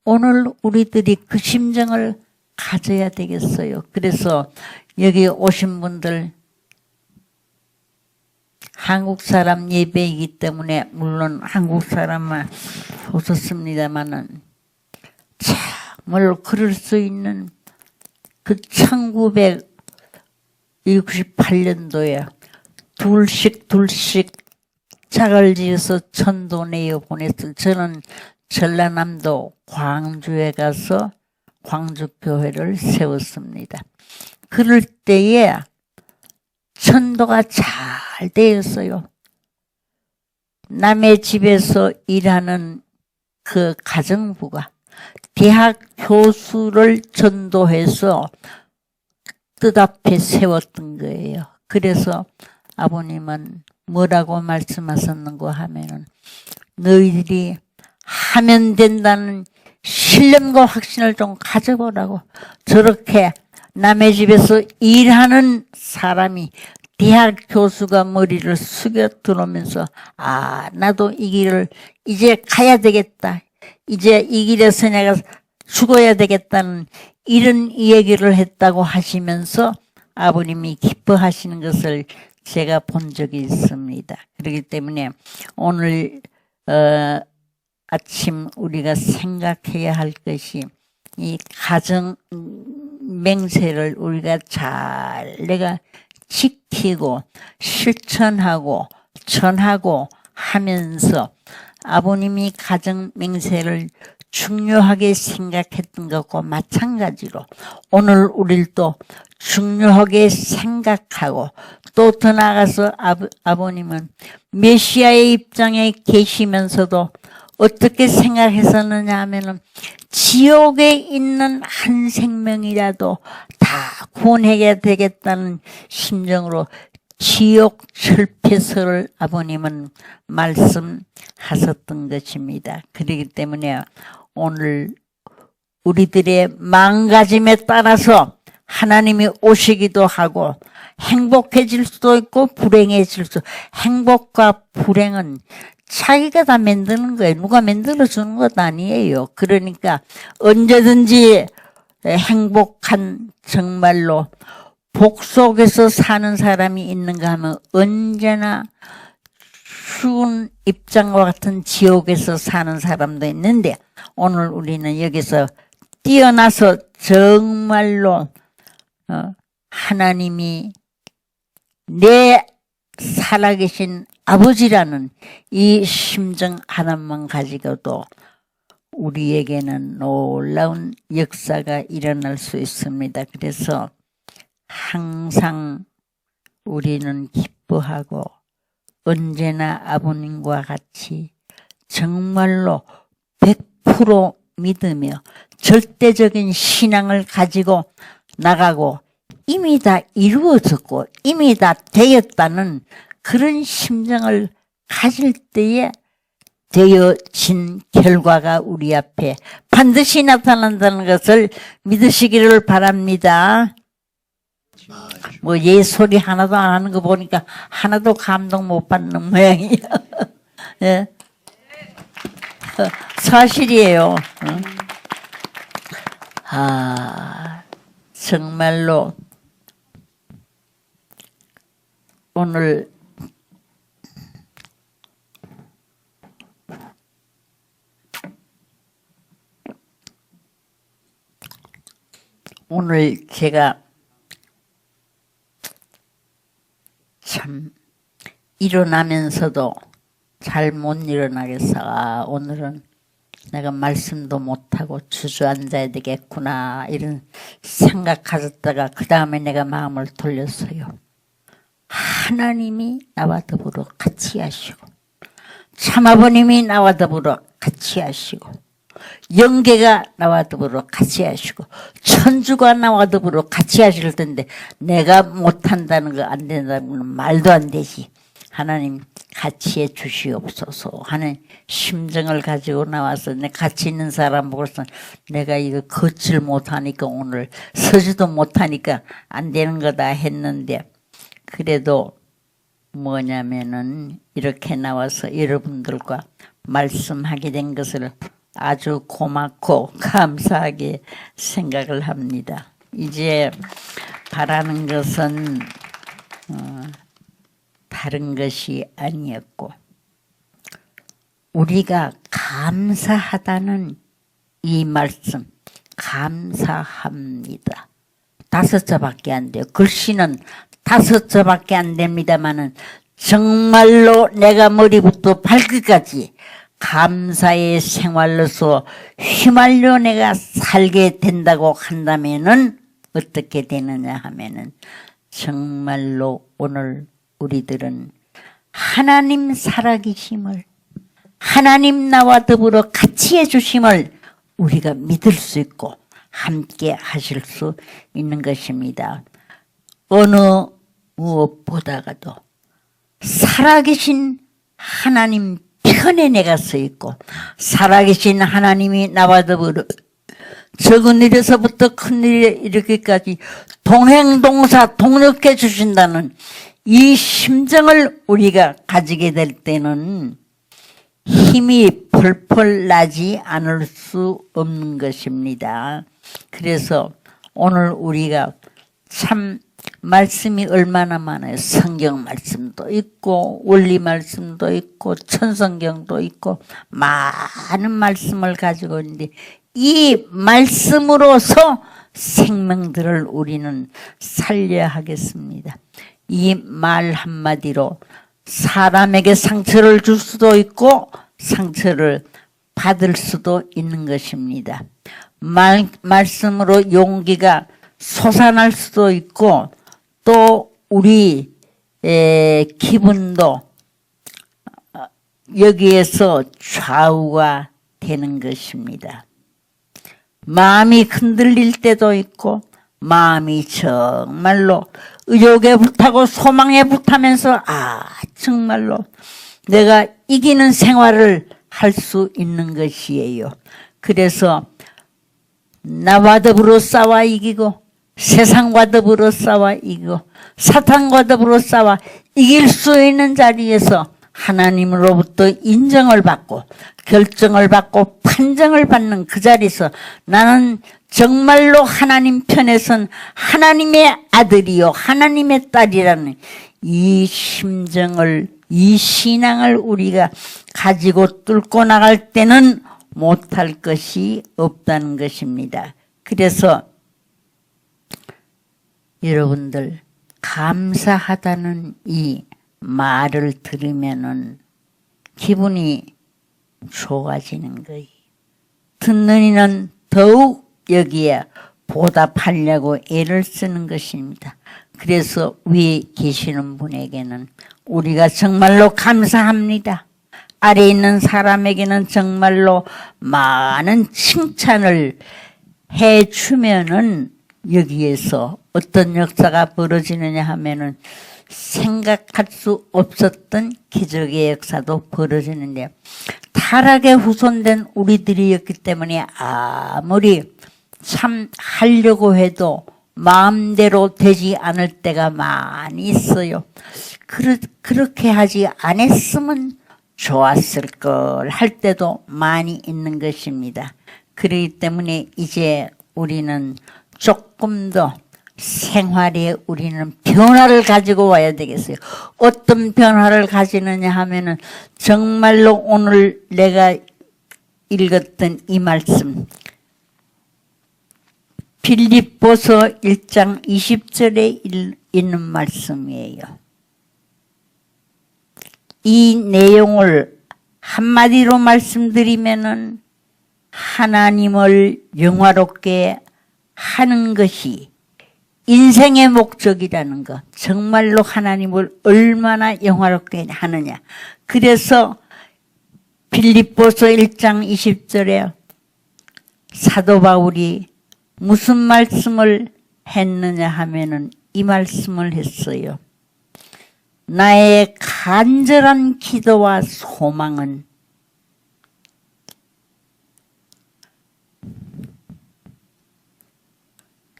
오늘 우리들이 그 심정을 가져야 되겠어요. 그래서 여기 오신 분들 한국 사람 예배이기 때문에 물론 한국 사람만 오셨습니다만은 참을 그럴 수 있는 그 1968년도에 둘씩 작을 지어서 천도 내어 보냈을 저는 전라남도 광주에 가서 광주교회를 세웠습니다. 그럴 때에 천도가 잘 되었어요. 남의 집에서 일하는 그 가정부가 대학 교수를 전도해서 뜻 앞에 세웠던 거예요. 그래서 아버님은 뭐라고 말씀하셨는가 하면은 너희들이 하면 된다는 신념과 확신을 좀 가져보라고. 저렇게 남의 집에서 일하는 사람이 대학 교수가 머리를 숙여 들어오면서 아 나도 이 길을 이제 가야 되겠다. 이제 이 길에서 내가 죽어야 되겠다는 이런 얘기를 했다고 하시면서 아버님이 기뻐하시는 것을 제가 본 적이 있습니다. 그렇기 때문에 오늘 아침 우리가 생각해야 할 것이 이 가정 맹세를 우리가 잘 내가 지키고 실천하고 전하고 하면서 아버님이 가정 맹세를 중요하게 생각했던 것과 마찬가지로 오늘 우리를 또 중요하게 생각하고 또 더 나아가서 아버님은 메시아의 입장에 계시면서도 어떻게 생각했었느냐 하면은 지옥에 있는 한 생명이라도 다 구원해야 되겠다는 심정으로 지옥 철폐서를 아버님은 말씀하셨던 것입니다. 그렇기 때문에 오늘 우리들의 마음가짐에 따라서 하나님이 오시기도 하고 행복해질 수도 있고 불행해질 수도 행복과 불행은 자기가 다 만드는 거예요. 누가 만들어주는 것 아니에요. 그러니까 언제든지 행복한 정말로 복 속에서 사는 사람이 있는가 하면 언제나 추운 입장과 같은 지옥에서 사는 사람도 있는데 오늘 우리는 여기서 뛰어나서 정말로 하나님이 내 살아계신 아버지라는 이 심정 하나만 가지고도 우리에게는 놀라운 역사가 일어날 수 있습니다. 그래서 항상 우리는 기뻐하고 언제나 아버님과 같이 정말로 100% 믿으며 절대적인 신앙을 가지고 나가고 이미 다 이루어졌고 이미 다 되었다는 그런 심정을 가질 때에 되어진 결과가 우리 앞에 반드시 나타난다는 것을 믿으시기를 바랍니다. 뭐 예 소리 하나도 안 하는 거 보니까 하나도 감동 못 받는 모양이야. 예. 사실이에요. 아 정말로 오늘 제가 참 일어나면서도 잘 못 일어나겠어. 아, 오늘은 내가 말씀도 못하고 주저앉아야 되겠구나 이런 생각하셨다가 그 다음에 내가 마음을 돌렸어요. 하나님이 나와 더불어 같이 하시고 참아버님이 나와 더불어 같이 하시고 영계가 나와 더불어 같이 하시고 천주가 나와 더불어 같이 하실 텐데 내가 못한다는 거 안 된다는 건 말도 안 되지. 하나님 같이 해 주시옵소서 하는 심정을 가지고 나와서 내 같이 있는 사람 보고서 내가 이거 걷질 못하니까 오늘 서지도 못하니까 안 되는 거다 했는데 그래도 뭐냐면은 이렇게 나와서 여러분들과 말씀하게 된 것을 아주 고맙고 감사하게 생각을 합니다. 이제 바라는 것은 다른 것이 아니었고 우리가 감사하다는 이 말씀 감사합니다. 5자밖에 안 돼요. 글씨는 5자밖에 안 됩니다만은 정말로 내가 머리부터 발끝까지 감사의 생활로서 휘말려 내가 살게 된다고 한다면은 어떻게 되느냐 하면은 정말로 오늘 우리들은 하나님 살아계심을 하나님 나와 더불어 같이 해주심을 우리가 믿을 수 있고 함께 하실 수 있는 것입니다. 어느 무엇보다가도 살아계신 하나님 편에 내가 서 있고 살아계신 하나님이 나와 더불어 적은 일에서부터 큰 일에 이르기까지 동행동사 동력해 주신다는 이 심정을 우리가 가지게 될 때는 힘이 펄펄 나지 않을 수 없는 것입니다. 그래서 오늘 우리가 참 말씀이 얼마나 많아요. 성경 말씀도 있고 원리 말씀도 있고 천성경도 있고 많은 말씀을 가지고 있는데 이 말씀으로서 생명들을 우리는 살려야 하겠습니다. 이 말 한마디로 사람에게 상처를 줄 수도 있고 상처를 받을 수도 있는 것입니다. 말씀으로 용기가 솟아날 수도 있고 또 우리 기분도 여기에서 좌우가 되는 것입니다. 마음이 흔들릴 때도 있고 마음이 정말로 의욕에 불타고 소망에 불타면서 정말로 내가 이기는 생활을 할 수 있는 것이에요. 그래서 나와 더불어 싸워 이기고 세상과 더불어 싸워 이기고 사탄과 더불어 싸워 이길 수 있는 자리에서 하나님으로부터 인정을 받고 결정을 받고 판정을 받는 그 자리에서 나는 정말로 하나님 편에 선 하나님의 아들이요 하나님의 딸이라는 이 심정을 이 신앙을 우리가 가지고 뚫고 나갈 때는 못할 것이 없다는 것입니다. 그래서 여러분들 감사하다는 이 말을 들으면은 기분이 좋아지는 거예요. 듣는 이는 더욱 여기에 보답하려고 애를 쓰는 것입니다. 그래서 위에 계시는 분에게는 우리가 정말로 감사합니다. 아래 있는 사람에게는 정말로 많은 칭찬을 해주면은 여기에서 어떤 역사가 벌어지느냐 하면은 생각할 수 없었던 기적의 역사도 벌어지는데 타락에 후손된 우리들이었기 때문에 아무리 참 하려고 해도 마음대로 되지 않을 때가 많이 있어요. 그렇게 하지 않았으면 좋았을 걸 할 때도 많이 있는 것입니다. 그렇기 때문에 이제 우리는 조금 더 생활에 우리는 변화를 가지고 와야 되겠어요. 어떤 변화를 가지느냐 하면은 정말로 오늘 내가 읽었던 이 말씀 빌립보서 1장 20절에 있는 말씀이에요. 이 내용을 한마디로 말씀드리면은 하나님을 영화롭게 하는 것이 인생의 목적이라는 것. 정말로 하나님을 얼마나 영화롭게 하느냐. 그래서 빌립보서 1장 20절에 사도 바울이 무슨 말씀을 했느냐 하면은 이 말씀을 했어요. 나의 간절한 기도와 소망은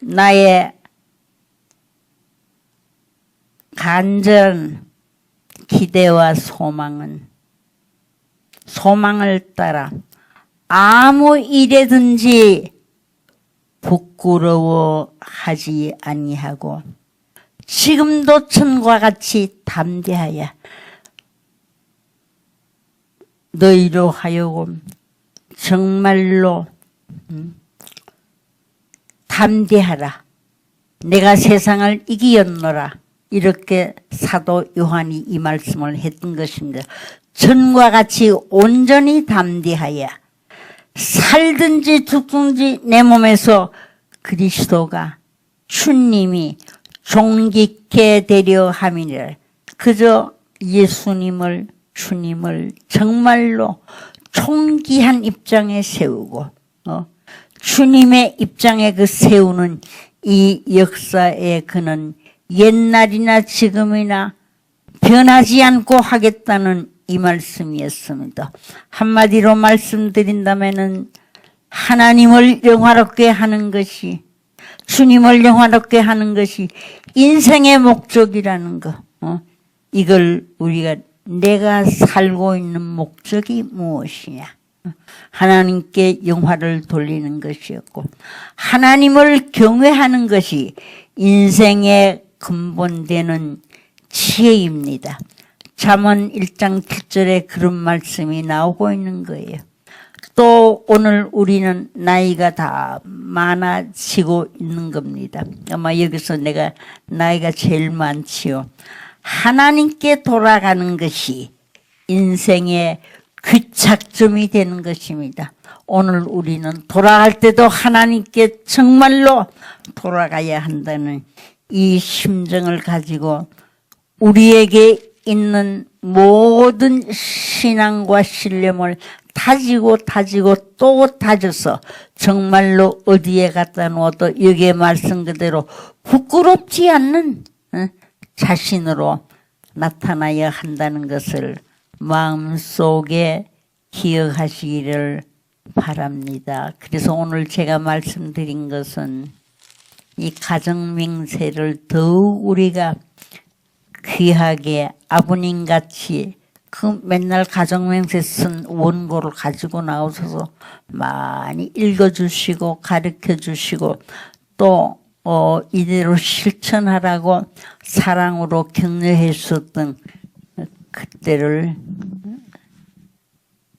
나의 간절한 기대와 소망을 따라 아무 일에든지 부끄러워하지 아니하고 지금도 전과 같이 담대하여 너희로 하여금 정말로 담대하라. 내가 세상을 이기었노라. 이렇게 사도 요한이 이 말씀을 했던 것입니다. 전과 같이 온전히 담대하여 살든지 죽든지 내 몸에서 그리스도가 주님이 존귀케 되려 함이니라. 그저 예수님을 주님을 정말로 존귀한 입장에 세우고 주님의 입장에 그 세우는 이 역사에 그는 옛날이나 지금이나 변하지 않고 하겠다는 이 말씀이었습니다. 한마디로 말씀드린다면은 하나님을 영화롭게 하는 것이 주님을 영화롭게 하는 것이 인생의 목적이라는 것. 이걸 우리가 내가 살고 있는 목적이 무엇이냐. 하나님께 영화를 돌리는 것이었고 하나님을 경외하는 것이 인생의 근본되는 지혜입니다. 잠언 1장 7절에 그런 말씀이 나오고 있는 거예요. 또 오늘 우리는 나이가 다 많아지고 있는 겁니다. 아마 여기서 내가 나이가 제일 많지요. 하나님께 돌아가는 것이 인생의 귀착점이 되는 것입니다. 오늘 우리는 돌아갈 때도 하나님께 정말로 돌아가야 한다는 이 심정을 가지고 우리에게 있는 모든 신앙과 신념을 다지고 또 다져서 정말로 어디에 갖다 놓아도 여기에 말씀 그대로 부끄럽지 않는 자신으로 나타나야 한다는 것을 마음속에 기억하시기를 바랍니다. 그래서 오늘 제가 말씀드린 것은 이 가정맹세를 더욱 우리가 귀하게 아버님같이 그 맨날 가정맹세 쓴 원고를 가지고 나오셔서 많이 읽어주시고 가르쳐주시고 또 이대로 실천하라고 사랑으로 격려해 주셨던 그때를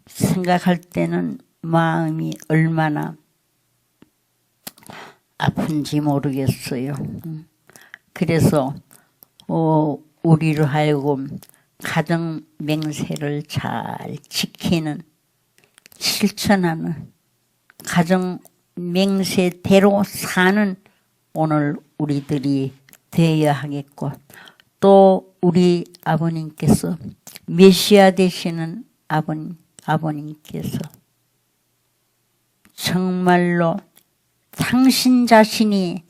생각할 때는 마음이 얼마나 아픈지 모르겠어요. 그래서 우리로 하여금 가정 맹세를 잘 지키는 실천하는 가정 맹세대로 사는 오늘 우리들이 되어야 하겠고 또 우리 아버님께서 메시아 되시는 아버님께서 정말로 당신 자신이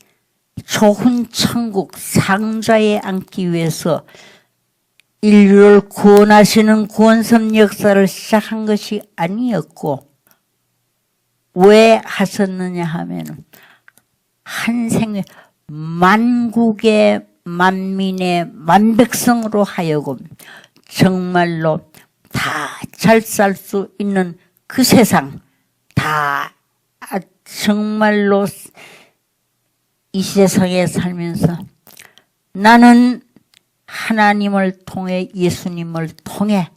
좋은 천국 상자에 앉기 위해서 인류를 구원하시는 구원선 역사를 시작한 것이 아니었고 왜 하셨느냐 하면 한 생에 만국의 만민의 만백성으로 하여금 정말로 다 잘 살 수 있는 그 세상 다 정말로 이 세상에 살면서 나는 하나님을 통해 예수님을 통해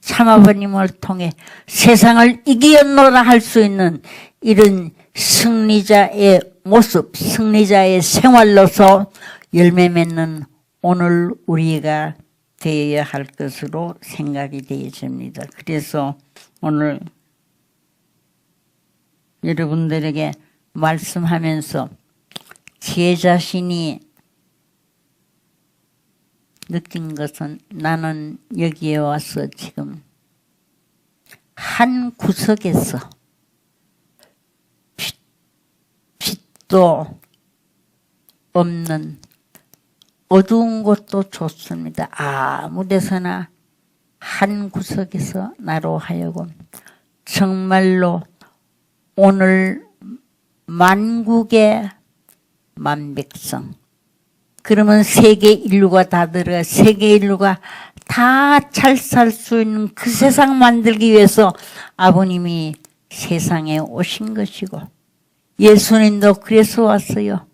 참아버님을 통해 세상을 이기었노라 할 수 있는 이런 승리자의 모습, 승리자의 생활로서 열매 맺는 오늘 우리가 되어야 할 것으로 생각이 되어집니다. 그래서 오늘 여러분들에게 말씀하면서 제 자신이 느낀 것은 나는 여기에 와서 지금 한 구석에서 빛도 없는 어두운 곳도 좋습니다. 아무 데서나 한 구석에서 나로 하여금 정말로 오늘 만국의 만백성 그러면 세계 인류가 다 들어가 세계 인류가 다 잘 살 수 있는 그 세상 만들기 위해서 아버님이 세상에 오신 것이고 예수님도 그래서 왔어요.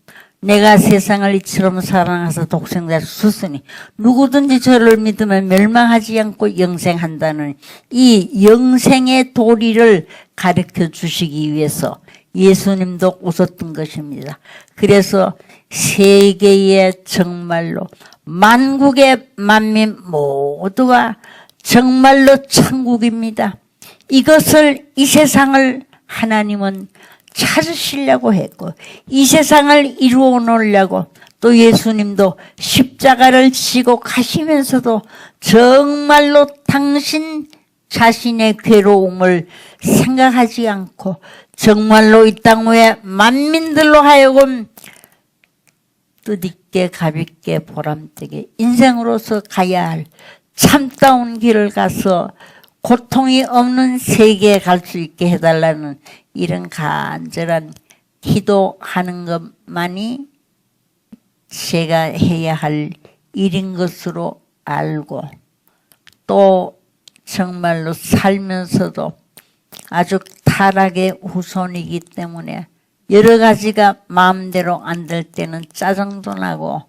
내가 세상을 이처럼 사랑해서 독생자를 주셨으니 누구든지 저를 믿으면 멸망하지 않고 영생한다는 이 영생의 도리를 가르쳐 주시기 위해서 예수님도 오셨던 것입니다. 그래서 세계의 정말로 만국의 만민 모두가 정말로 천국입니다. 이것을 이 세상을 하나님은 찾으시려고 했고 이 세상을 이루어 놓으려고 또 예수님도 십자가를 지고 가시면서도 정말로 당신 자신의 괴로움을 생각하지 않고 정말로 이 땅 위에 만민들로 하여금 뜻있게 가볍게 보람되게 인생으로서 가야 할 참다운 길을 가서 고통이 없는 세계에 갈 수 있게 해달라는 이런 간절한 기도하는 것만이 제가 해야 할 일인 것으로 알고 또 정말로 살면서도 아주 타락의 후손이기 때문에 여러 가지가 마음대로 안 될 때는 짜증도 나고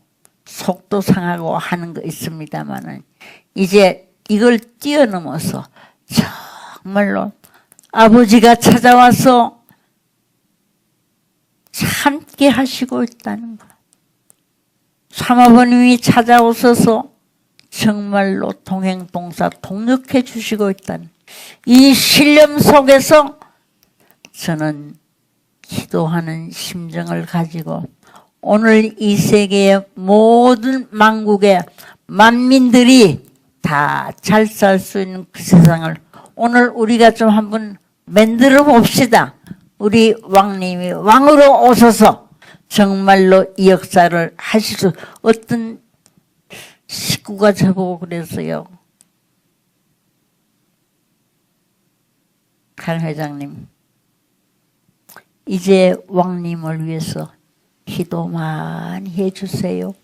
속도 상하고 하는 거 있습니다만은 이제 이걸 뛰어넘어서 정말로 아버지가 찾아와서 함께 하시고 있다는 거. 삼아버님이 찾아오셔서 정말로 동행동사 동력해 주시고 있다는 이 신념 속에서 저는 기도하는 심정을 가지고 오늘 이 세계의 모든 만국의 만민들이 다 잘 살 수 있는 그 세상을 오늘 우리가 좀 한번 만들어 봅시다. 우리 왕님이 왕으로 오셔서 정말로 이 역사를 하실 수 어떤 식구가 저보고 그랬어요. 강 회장님, 이제 왕님을 위해서 기도 많이 해주세요.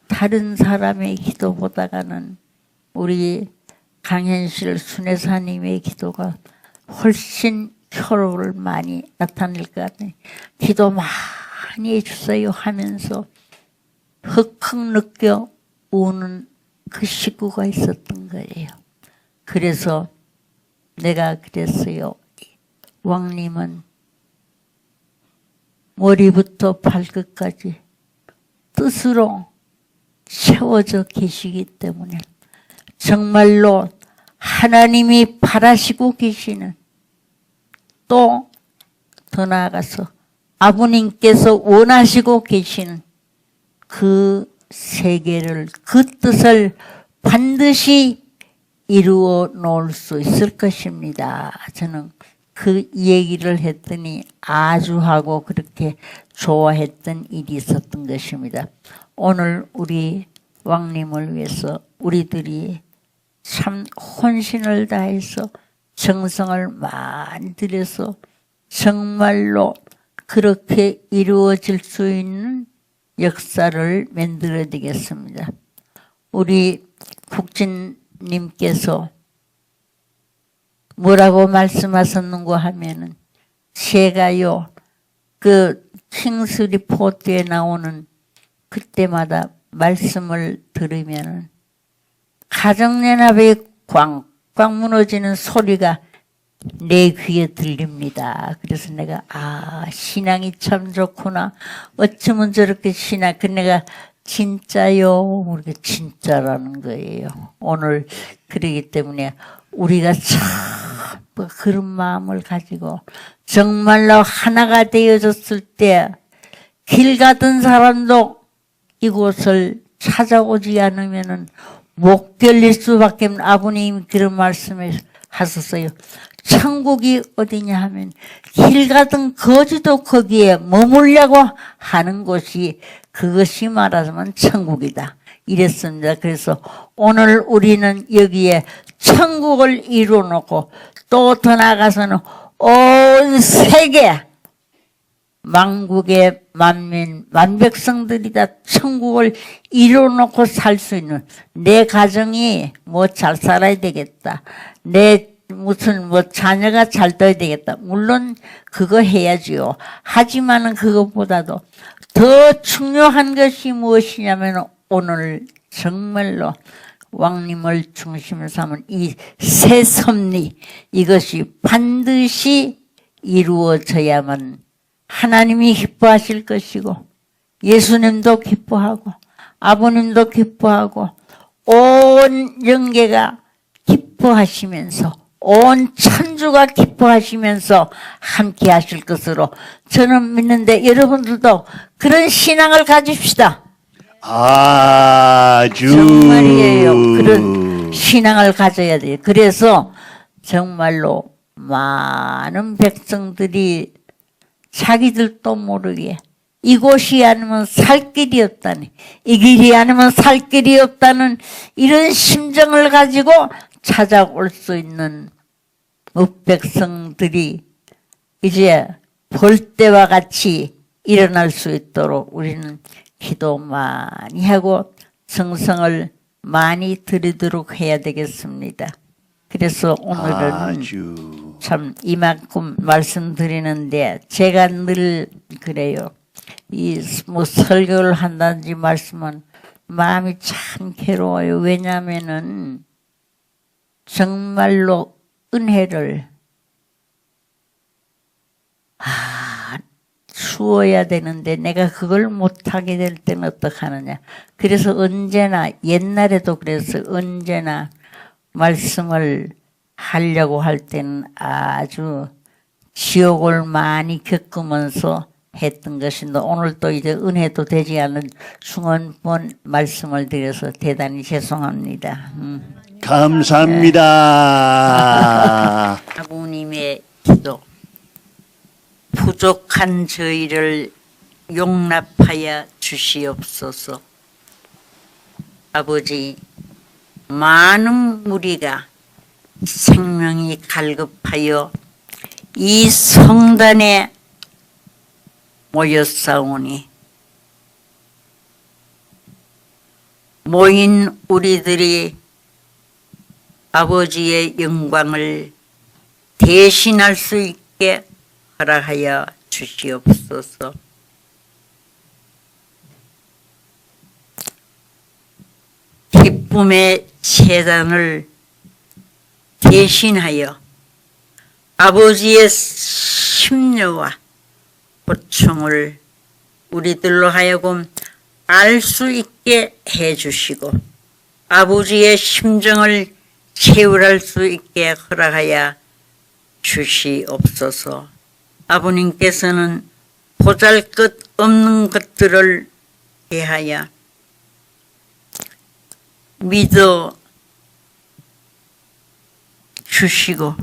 다른 사람의 기도보다는 우리 강현실 순회사님의 기도가 훨씬 효력을 많이 나타낼 것 같아요. 기도 많이 해주세요 하면서 흑흑 느껴 우는 그 식구가 있었던 거예요. 그래서 내가 그랬어요. 왕님은 머리부터 발끝까지 뜻으로 채워져 계시기 때문에 정말로 하나님이 바라시고 계시는 또 더 나아가서 아버님께서 원하시고 계시는 그 세계를 그 뜻을 반드시 이루어 놓을 수 있을 것입니다. 저는 그 얘기를 했더니 아주 하고 그렇게 좋아했던 일이 있었던 것입니다. 오늘 우리 왕님을 위해서 우리들이 참 혼신을 다해서 정성을 많이 들여서 정말로 그렇게 이루어질 수 있는 역사를 만들어야 되겠습니다. 우리 국진님께서 뭐라고 말씀하셨는가 하면은 제가요 그 킹스 리포트에 나오는 그때마다 말씀을 들으면은 가정연합이 꽝꽝 무너지는 소리가 내 귀에 들립니다. 그래서 내가 신앙이 참 좋구나. 어쩌면 저렇게 신앙. 그 내가 진짜요. 우리가 진짜라는 거예요. 오늘 그러기 때문에 우리가 참 그런 마음을 가지고 정말로 하나가 되어졌을 때 길 가던 사람도 이곳을 찾아오지 않으면은 못 견딜 수밖에 없는 아버님이 그런 말씀을 하셨어요. 천국이 어디냐 하면 길 가던 거지도 거기에 머물려고 하는 곳이 그것이 말하자면 천국이다. 이랬습니다. 그래서 오늘 우리는 여기에 천국을 이루어놓고 또 더 나아가서는 온 세계 만국의 만민, 만백성들이 다 천국을 이루어놓고 살 수 있는 내 가정이 뭐 잘 살아야 되겠다. 내 무슨 뭐 자녀가 잘 떠야 되겠다. 물론 그거 해야지요. 하지만은 그것보다도 더 중요한 것이 무엇이냐면 오늘 정말로 왕님을 중심으로 삼은 이 새 섭리 이것이 반드시 이루어져야만 하나님이 기뻐하실 것이고 예수님도 기뻐하고 아버님도 기뻐하고 온 영계가 기뻐하시면서 온 천주가 기뻐하시면서 함께 하실 것으로 저는 믿는데 여러분들도 그런 신앙을 가집시다.
아주
정말이에요. 그런 신앙을 가져야 돼요. 그래서 정말로 많은 백성들이 자기들도 모르게 이곳이 아니면 살 길이 없다니 이 길이 아니면 살 길이 없다는 이런 심정을 가지고 찾아올 수 있는 백성들이 이제 볼 때와 같이 일어날 수 있도록 우리는 기도 많이 하고 정성을 많이 들이도록 해야 되겠습니다. 그래서 오늘은
아주
참 이만큼 말씀드리는데 제가 늘 그래요. 이 뭐 설교를 한다든지 말씀은 마음이 참 괴로워요. 왜냐하면은 정말로 은혜를 주어야 되는데 내가 그걸 못하게 될 때는 어떡하느냐. 그래서 언제나 옛날에도 그래서 언제나 말씀을 하려고 할 때는 아주 지옥을 많이 겪으면서 했던 것인데 오늘 또 이제 은혜도 되지 않은 중원본 말씀을 드려서 대단히 죄송합니다.
감사합니다.
아버님의 기도 부족한 저희를 용납하여 주시옵소서. 아버지, 많은 무리가 생명이 갈급하여 이 성단에 모였사오니 모인 우리들이 아버지의 영광을 대신할 수 있게 허락하여 주시옵소서. 기쁨의 제단을 대신하여 아버지의 심려와 고충을 우리들로 하여금 알 수 있게 해주시고 아버지의 심정을 채울할 수 있게 허락하여 주시옵소서. 아버님께서는 보잘것없는 것들을 대하여 믿어 주시고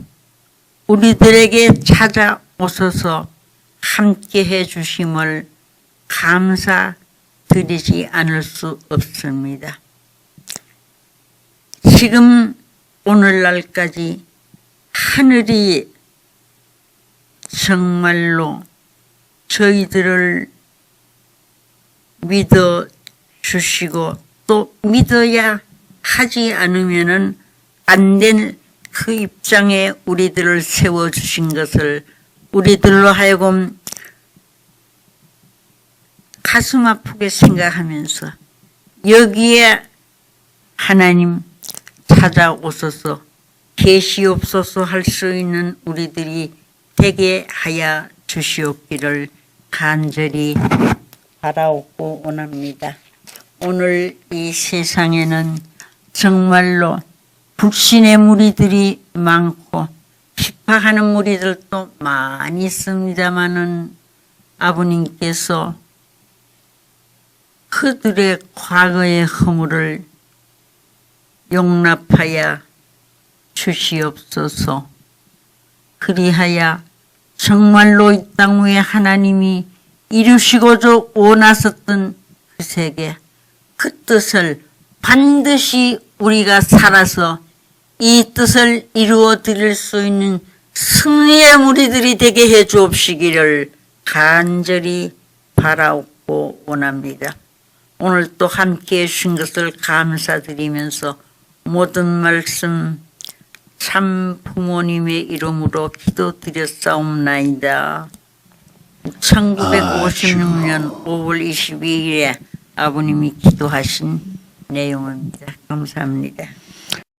우리들에게 찾아오셔서 함께해 주심을 감사드리지 않을 수 없습니다. 지금 오늘날까지 하늘이 정말로 저희들을 믿어 주시고 또 믿어야 하지 않으면은 안 된 그 입장에 우리들을 세워주신 것을 우리들로 하여금 가슴 아프게 생각하면서 여기에 하나님 찾아오소서 계시옵소서 할 수 있는 우리들이 되게 하여 주시옵기를 간절히 바라옵고 원합니다. 오늘 이 세상에는 정말로 불신의 무리들이 많고 핍박하는 무리들도 많이 있습니다마는 아버님께서 그들의 과거의 허물을 용납하여 주시옵소서. 그리하여 정말로 이 땅 위에 하나님이 이루시고자 원하셨던 그 세계, 그 뜻을 반드시 우리가 살아서 이 뜻을 이루어 드릴 수 있는 승리의 무리들이 되게 해 주옵시기를 간절히 바라옵고 원합니다. 오늘 또 함께해 주신 것을 감사드리면서 모든 말씀 참 부모님의 이름으로 기도드렸사옵나이다. 1956년 5월 22일에 아버님이 기도하신 내용입니다. 감사합니다.